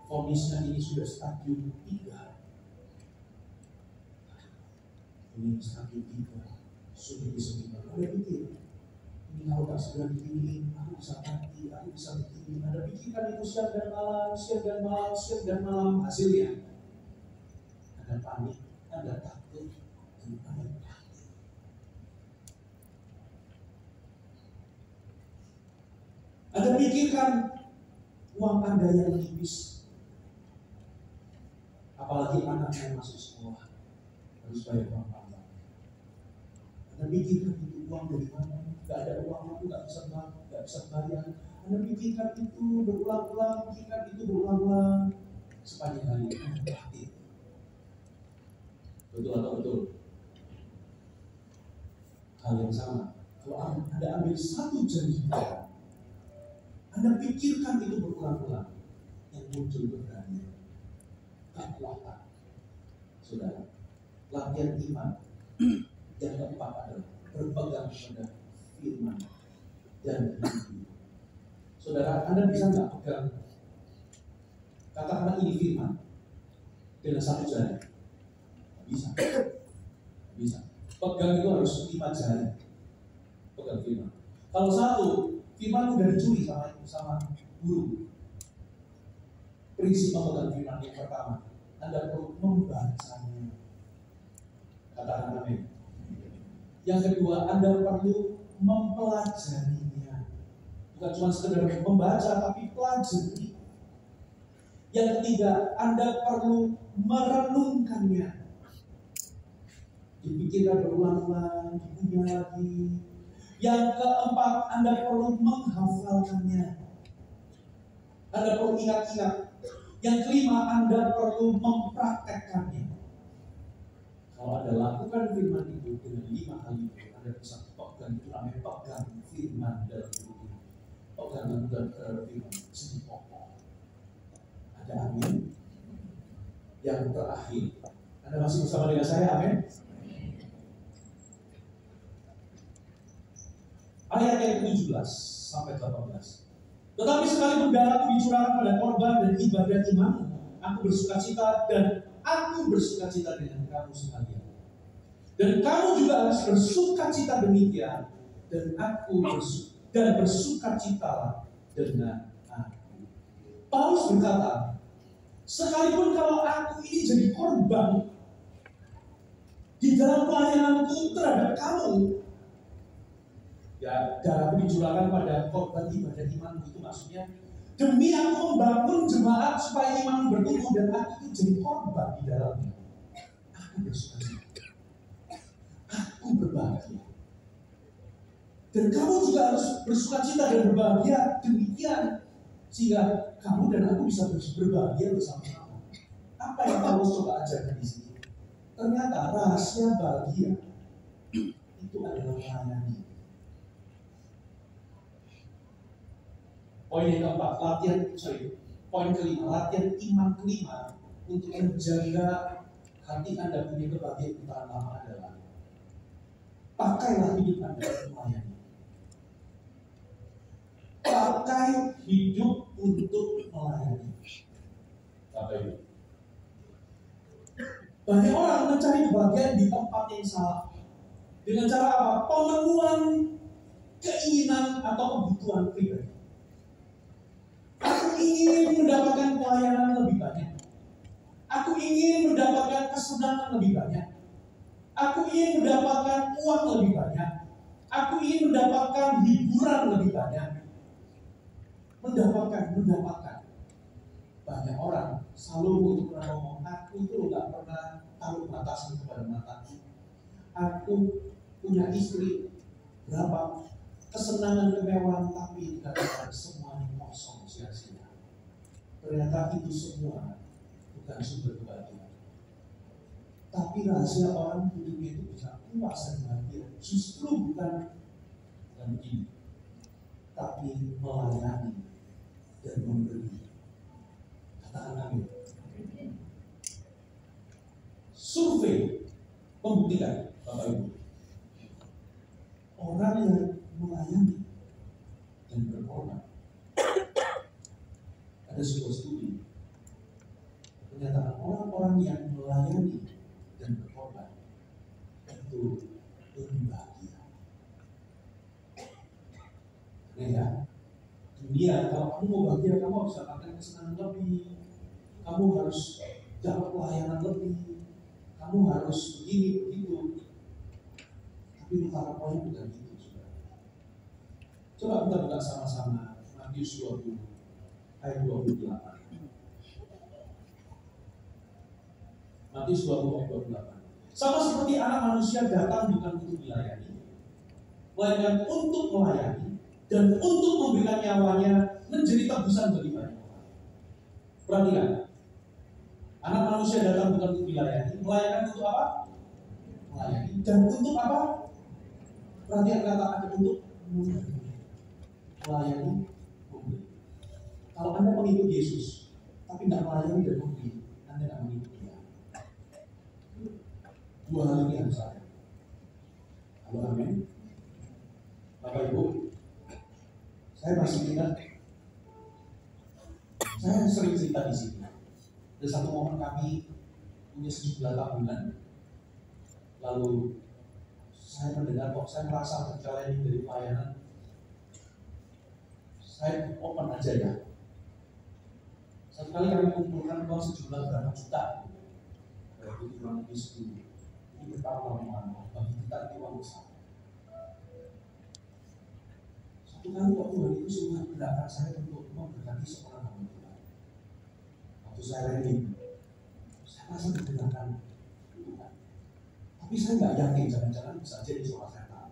Vonisnya ini sudah stadium 3. Ini stadium 3 sudah disebut. Anda pikir, ini kalau nggak segera ditindak, aku bisa mati, aku bisa begini. Anda pikirkan itu siang dan malam, hasilnya Anda panik, Anda takut, dan Anda takut. Anda pikirkan uang Anda yang tipis, apalagi anak yang masuk sekolah harus bayar uang tambah. Anda pikirkan itu uang dari mana? Gak ada uang, aku gak bisa bayar. Anda pikirkan itu berulang-ulang, sepanjang hari Anda khawatir. Betul atau betul? Hal yang sama. Kalau Anda ambil satu janji Tuhan, Anda pikirkan itu berulang-ulang, yang muncul keberanian, kekuatan. Saudara, latihan iman yang keempat adalah berpegang pada firman dan hidup. Saudara, Anda bisa nggak pegang, katakanlah ini firman dengan satu jari? Bisa. Pegang itu harus 5 jari. Pegang firman. Kalau satu, firman udah dicuri sama guru. Prinsip memegang firman yang pertama, Anda perlu membacanya. Katakan amin. Yang kedua, Anda perlu mempelajarinya. Bukan cuma sekedar membaca, tapi pelajari. Yang ketiga, Anda perlu merenungkannya. Dipikirkan berulang-ulang, dipunya lagi. Yang keempat, Anda perlu menghafalkannya. Anda perlu ingat-ingat. Yang kelima, Anda perlu mempraktekkannya. Kalau Anda lakukan firman itu dengan 5 kali itu, Anda bisa pegang, itu namanya pegang firman dalam hidup ini. Pegang firman jadi pokok. Ada amin. Yang terakhir, Anda masih bersama dengan saya, amin. Ayat yang ke-17 sampai 18. Tetapi sekalipun darahku dicurahkan pada korban dan ibadah iman, aku bersukacita dan aku bersukacita dengan kamu sekalian. Dan kamu juga harus bersukacita demikian, dan aku bersukacitalah dengan aku. Paulus berkata, sekalipun kalau aku ini jadi korban di dalam pelayananku terhadap kamu, ya, darahku dicurahkan pada korban ibadah iman, itu maksudnya demi aku membangun jemaat supaya iman bertumbuh dan aku itu jadi korban di dalamnya. Aku bersukacita, aku berbahagia, dan kamu juga harus bersukacita dan berbahagia demikian sehingga kamu dan aku bisa berbahagia bersama-sama. Apa yang Paulus coba ajarkan di sini? Ternyata rahasia bahagia itu adalah melayani. Poin yang keempat, poin kelima, latihan iman kelima untuk menjaga hati Anda punya kebahagiaan bertahan lama adalah pakailah hidup Anda untuk melayani. Pakai hidup untuk melayani. Bapak Ibu, banyak orang mencari kebahagiaan di tempat yang salah. Dengan cara apa? Pemenuhan keinginan atau kebutuhan pribadi. Aku ingin mendapatkan pelayanan lebih banyak. Aku ingin mendapatkan kesenangan lebih banyak. Aku ingin mendapatkan uang lebih banyak. Aku ingin mendapatkan hiburan lebih banyak. Mendapatkan. Banyak orang selalu untuk ngomong, aku itu nggak pernah taruh batas kepada mataku. Aku punya istri berapa, kesenangan kemewahan, tapi dikatakan semuanya kosong sia-sia. Ternyata itu semua bukan sumber kebahagiaan. Tapi rahasia orang hidupnya itu bisa puas dan bahagia justru bukan begini, tapi melayani dan memberi. Katakan amin. Survei membuktikan, Bapak Ibu, orang yang melayani dan berkorban. Ada sebuah studi, ternyata orang-orang yang melayani dan berkorban itu lebih bahagia. Ya, dunia kalau kamu mau bahagia, kamu harus dapatkan kesenangan lebih, kamu harus dapat pelayanan lebih, kamu harus begini begitu. Tapi utara poin bukan itu, saudara. Coba kita buka sama-sama Matius 20 ayat 28. Matius 20 ayat 28. Sama seperti anak manusia datang bukan untuk dilayani, melainkan untuk melayani dan untuk memberikan nyawanya menjadi tebusan bagi banyak orang. Perhatikan, anak manusia datang bukan untuk dilayani, melainkan untuk apa? Melayani dan untuk apa? Perhatikan kata ada untuk melayani, memberi. Kalau Anda mengikut Yesus, tapi tidak melayani dan memberi, Anda tidak mengikut Dia. Dua hal ini harus ada. Halo, amin. Bapak Ibu, saya masih ingat, saya sering cerita di sini. Ada satu momen kami punya 17 tahunan, lalu saya mendengar kok saya merasa terlayani dari pelayanan. Saya open aja ya. Satu kali kami kumpulkan uang sejumlah berapa juta, berarti kurang lebih 10 Tapi bertahun-tahun yang lalu, bagi kita itu uang besar. Satu kali waktu Tuhan itu sudah gerakan saya untuk memberkati seorang hamba Tuhan. Waktu saya landing, saya rasa bergerakan Tuhan. Tapi saya nggak yakin, jangan-jangan bisa jadi suara setan.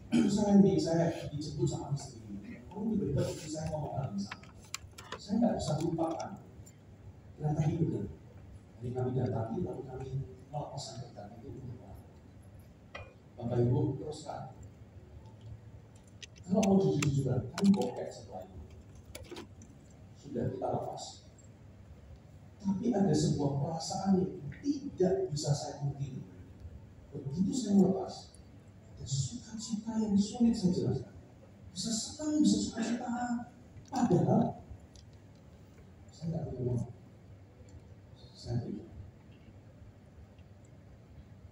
Terus saya dijemput sama istri. Kamu tiba-tiba istri saya ngomong hal ini sama. Saya nggak bisa lupakan. Ternyata ini benar. Jadi kami datangi, lalu kami melepas berkat itu untuk orang. Bapak Ibu teruskan. Kalau mau jujur-jujuran, kami bokek setelah itu. Sudah kita lepas. Tapi ada sebuah perasaan yang tidak bisa saya pungkiri. Begitu saya melepas, ada sukacita yang sulit saya jelaskan. Bisa sekali, bisa sukacita. Padahal saya nggak punya uang. Saya tidak.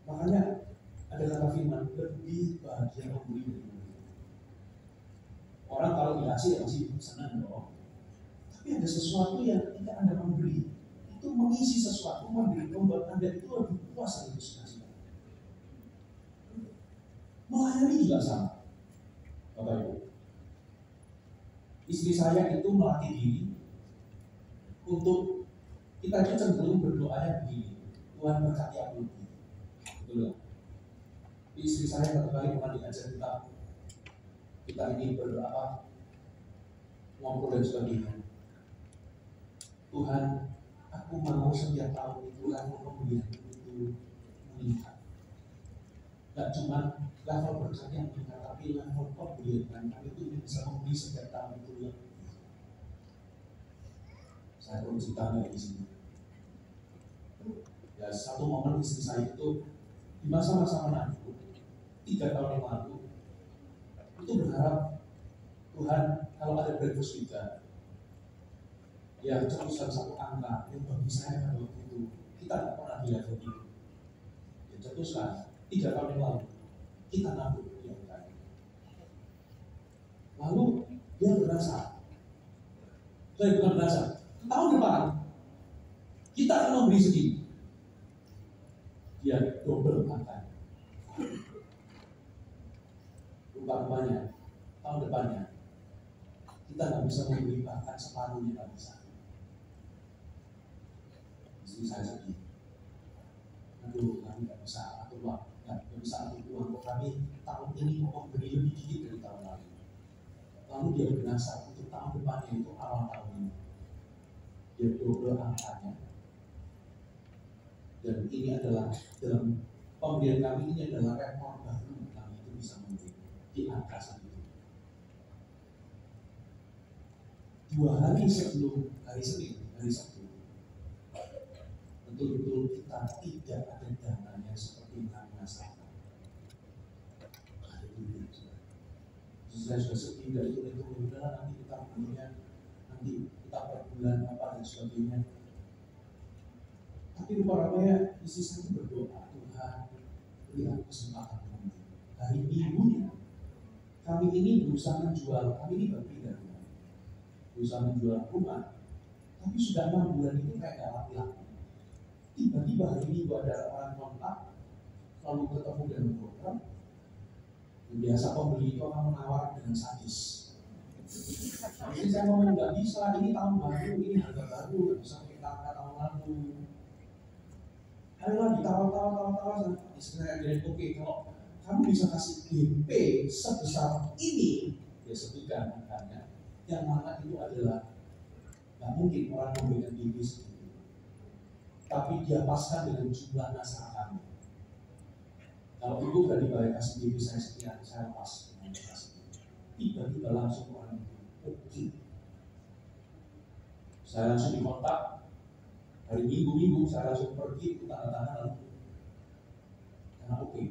Makanya ada kata firman, lebih bahagia memberi dari memberi. Orang kalau dikasih ya masih senang dong. Tapi ada sesuatu yang ketika Anda memberi, itu mengisi sesuatu, memberi, membuat Anda itu lebih puas dari itu sukacita. Melayani juga sama, Bapak Ibu. Istri saya itu melatih diri untuk kita itu cenderung berdoanya begini, Tuhan berkati aku lebih. Betul. Istri saya satu kali pernah diajar kita ini berdoa ngobrol dan sebagainya. Tuhan, aku mau setiap tahun itu level pemberian itu meningkat. Gak cuma level berkat yang meningkat, tapi level pemberian kami itu bisa memberi setiap tahun itu lebih. Saya perlu cerita dari sini. Ya, satu momen istri saya itu di masa-masa menantu 3 tahun yang lalu itu berharap Tuhan kalau ada breakfast juga ya cetuskan satu angka yang bagi saya pada waktu itu kita tidak pernah di level itu ya cetuskan 3 tahun yang lalu kita nabung di angka lalu dia berasa saya bukan berasa tahun depan kita akan memberi segini dia double angka rupa-rupanya tahun depannya kita nggak bisa memberi bahkan separuhnya nggak bisa. Istri saya sedih. Aduh, kami nggak bisa atur uang, nggak bisa atur uang. Kami tahun ini mau memberi lebih dikit dari tahun lalu. Lalu dia bernasar untuk tahun depannya itu awal tahun ini. Dia double angkanya. Dan ini adalah dalam pemberian kami ini adalah rekor baru kami itu bisa memberi di angka segitu. 2 hari sebelum hari Senin, hari Sabtu, betul-betul kita tidak ada dananya seperti yang kami rasakan. Ada duit juga. Saya sudah sedih dari itu mudah nanti kita belinya, nanti kita per bulan apa dan sebagainya. Tapi rupanya istri saya itu berdoa, Tuhan berikan kesempatan kami. Hari Minggunya kami ini berusaha menjual, kami ini berbeda. Berusaha menjual rumah, tapi sudah 6 bulan itu kayak gak laku-laku. Tiba-tiba hari Minggu ada orang kontak, lalu ketemu dengan program. Biasa pembeli itu akan menawar dengan sadis. Jadi saya ngomong nggak bisa, ini tahun baru, ini harga baru, nggak bisa kita angkat tahun lalu. Ayolah ditawar-tawar, istilahnya dari oke, kalau kamu bisa kasih DP sebesar ini, ya sebutkan angkanya. Yang mana itu adalah nggak mungkin orang memberikan diri sendiri, tapi dia paskan dengan jumlah nasabah kami. Kalau ibu sudah dibayar kasih diri saya sekian, saya lepas dengan kasih. Tiba-tiba langsung orang itu oke. Saya langsung dikontak hari Minggu saya langsung pergi ke tanda-tanda lalu karena oke.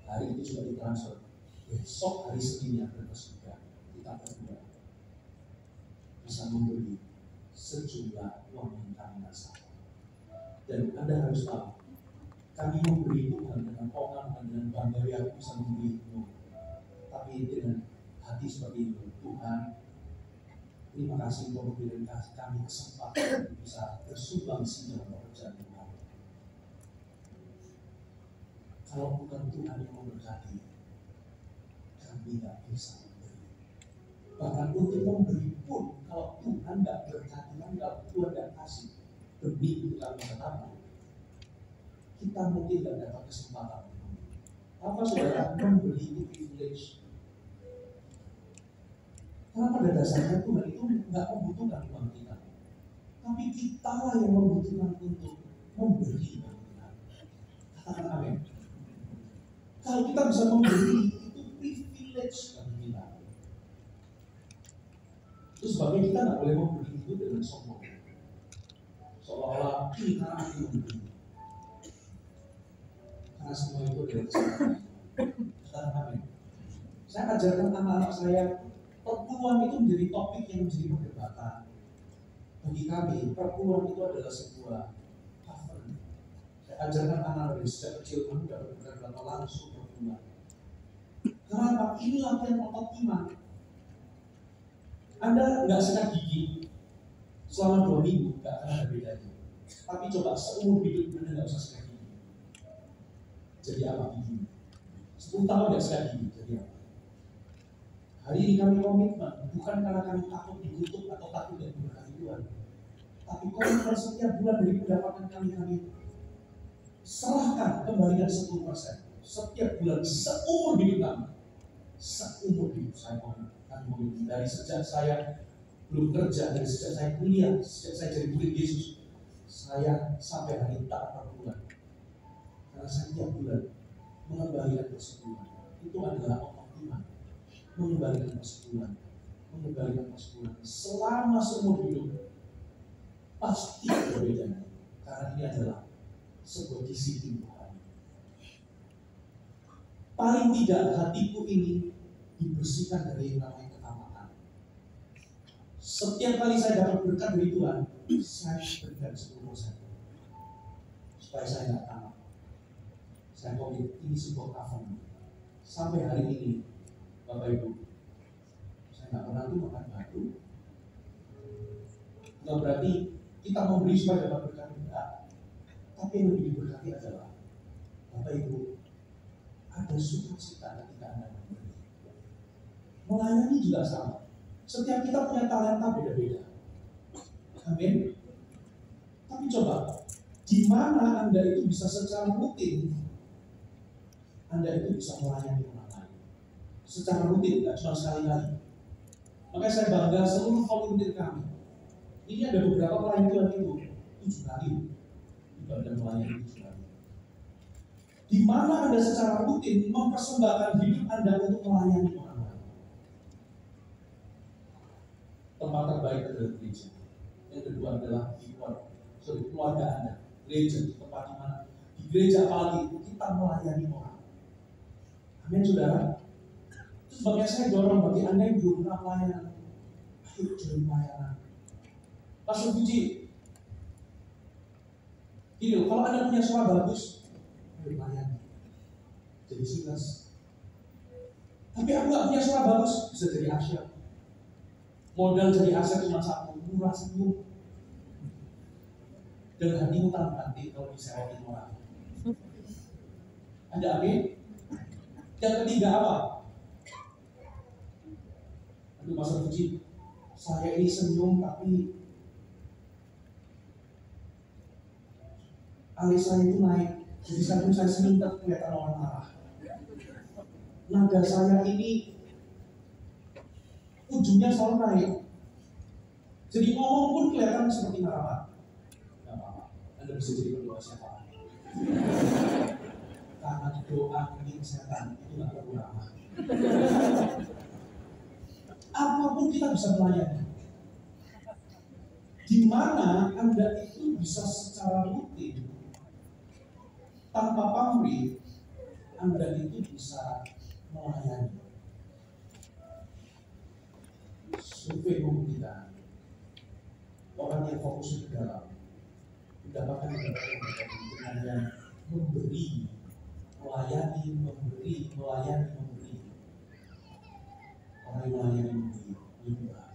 Hari itu sudah ditransfer. Besok hari Seninnya berkas juga kita berdua bisa memberi sejumlah uang yang kami rasakan. Dan Anda harus tahu, kami memberi itu bukan dengan orang, bukan dengan bangga yang bisa memberi itu, tapi dengan hati seperti itu. Tuhan, terima kasih untuk memberikan kami kesempatan bisa bersumbangsi dalam pekerjaan Tuhan. Kalau bukan Tuhan yang memberkati, kami tidak bisa memberi. Bahkan untuk memberi pun, kalau Tuhan tidak berkati, kalau Tuhan tidak kasih benih untuk kami menanam, kita mungkin tidak dapat kesempatan. Apa saudara, memberi itu privilege? Karena pada dasarnya Tuhan itu nggak membutuhkan uang kita, tapi kita lah yang membutuhkan untuk memberi uang kita. Katakan amin. Kalau kita bisa memberi, itu privilege bagi kita. Itu sebabnya kita nggak boleh memberi itu dengan sombong, seolah-olah kita nanti memberi. Karena semua itu adalah rezeki. Katakan amin. Saya ajarkan anak-anak saya, perpuluhan itu menjadi topik yang menjadi perdebatan. Bagi kami, perpuluhan itu adalah sebuah cover. Saya ajarkan anak dari sejak kecil, kamu dapat berkata langsung perpuluhan. Kenapa? Ini latihan otot iman. Anda nggak sikat gigi selama 2 minggu, nggak akan ada bedanya. Tapi coba seumur hidup Anda nggak usah sikat gigi. Jadi apa gigi? 10 tahun nggak sikat gigi, jadi apa? Hari ini kami komitmen, bukan karena kami takut dikutuk atau takut dan diberkati Tuhan, tapi komitmen setiap bulan dari pendapatan kami serahkan, kembalikan 10% setiap bulan seumur hidup kami. Seumur hidup saya komitmen. Dari sejak saya belum kerja, dari sejak saya kuliah, sejak saya jadi murid Yesus, saya sampai hari ini tak per bulan. Karena setiap bulan mengembalikan persepuluhan itu adalah otot iman. Mengembalikan persepuluhan selama seumur hidup pasti berbeda. Karena ini adalah sebuah disiplin Tuhan. Paling tidak hatiku ini dibersihkan dari yang namanya ketakutan. Setiap kali saya dapat berkat dari Tuhan, saya berikan 10% supaya saya tidak tamak. Saya komit, ini sebuah covenant. Sampai hari ini, Bapak Ibu, saya nggak pernah tuh makan batu. Nggak berarti kita memberi supaya dapat berkat, enggak. Tapi yang lebih diberkati adalah Bapak Ibu, ada sukacita ketika Anda memberi. Melayani juga sama. Setiap kita punya talenta beda-beda. Amin. Tapi coba, di mana Anda itu bisa secara rutin, Anda itu bisa melayani orang lain. Secara rutin, tidak cuma sekali-kali. Makanya saya bangga seluruh volunteer kami. Ini ada beberapa pelayan Tuhan itu 7 kali ibadah melayani 7 kali. Di mana Anda secara rutin mempersembahkan hidup Anda untuk melayani orang lain. Tempat terbaik adalah gereja. Yang kedua adalah di keluarga Anda. Gereja, tempat di mana di gereja apalagi kita melayani orang. Amin, saudara. Itu sebabnya saya dorong bagi Anda yang belum pernah pelayanan, ayo join pelayanan. Pastor Puji, gini, kalau Anda punya suara bagus, ayo melayani. Jadi silas. Tapi aku nggak punya suara bagus, bisa jadi asyik. Modal jadi asyik cuma satu, murah senyum. Dan hatimu tanpa kalau disewakin orang. Ada amin? Yang ketiga apa? Aduh, Pastor Puji, saya ini senyum tapi alis saya itu naik. Jadi saat saya senyum tak kelihatan orang marah. Nada saya ini ujungnya selalu naik. Jadi ngomong pun kelihatan seperti marah. Gak apa-apa, Anda bisa jadi berdoa siapa? Karena doa ini setan itu gak perlu ramah. Apapun kita bisa melayani. Di mana Anda itu bisa secara rutin tanpa pamrih, Anda itu bisa melayani. Survei kita, orang yang fokus ke dalam mendapatkan dengan yang memberi, melayani, memberi. Orang yang melayani memberi lebih baik.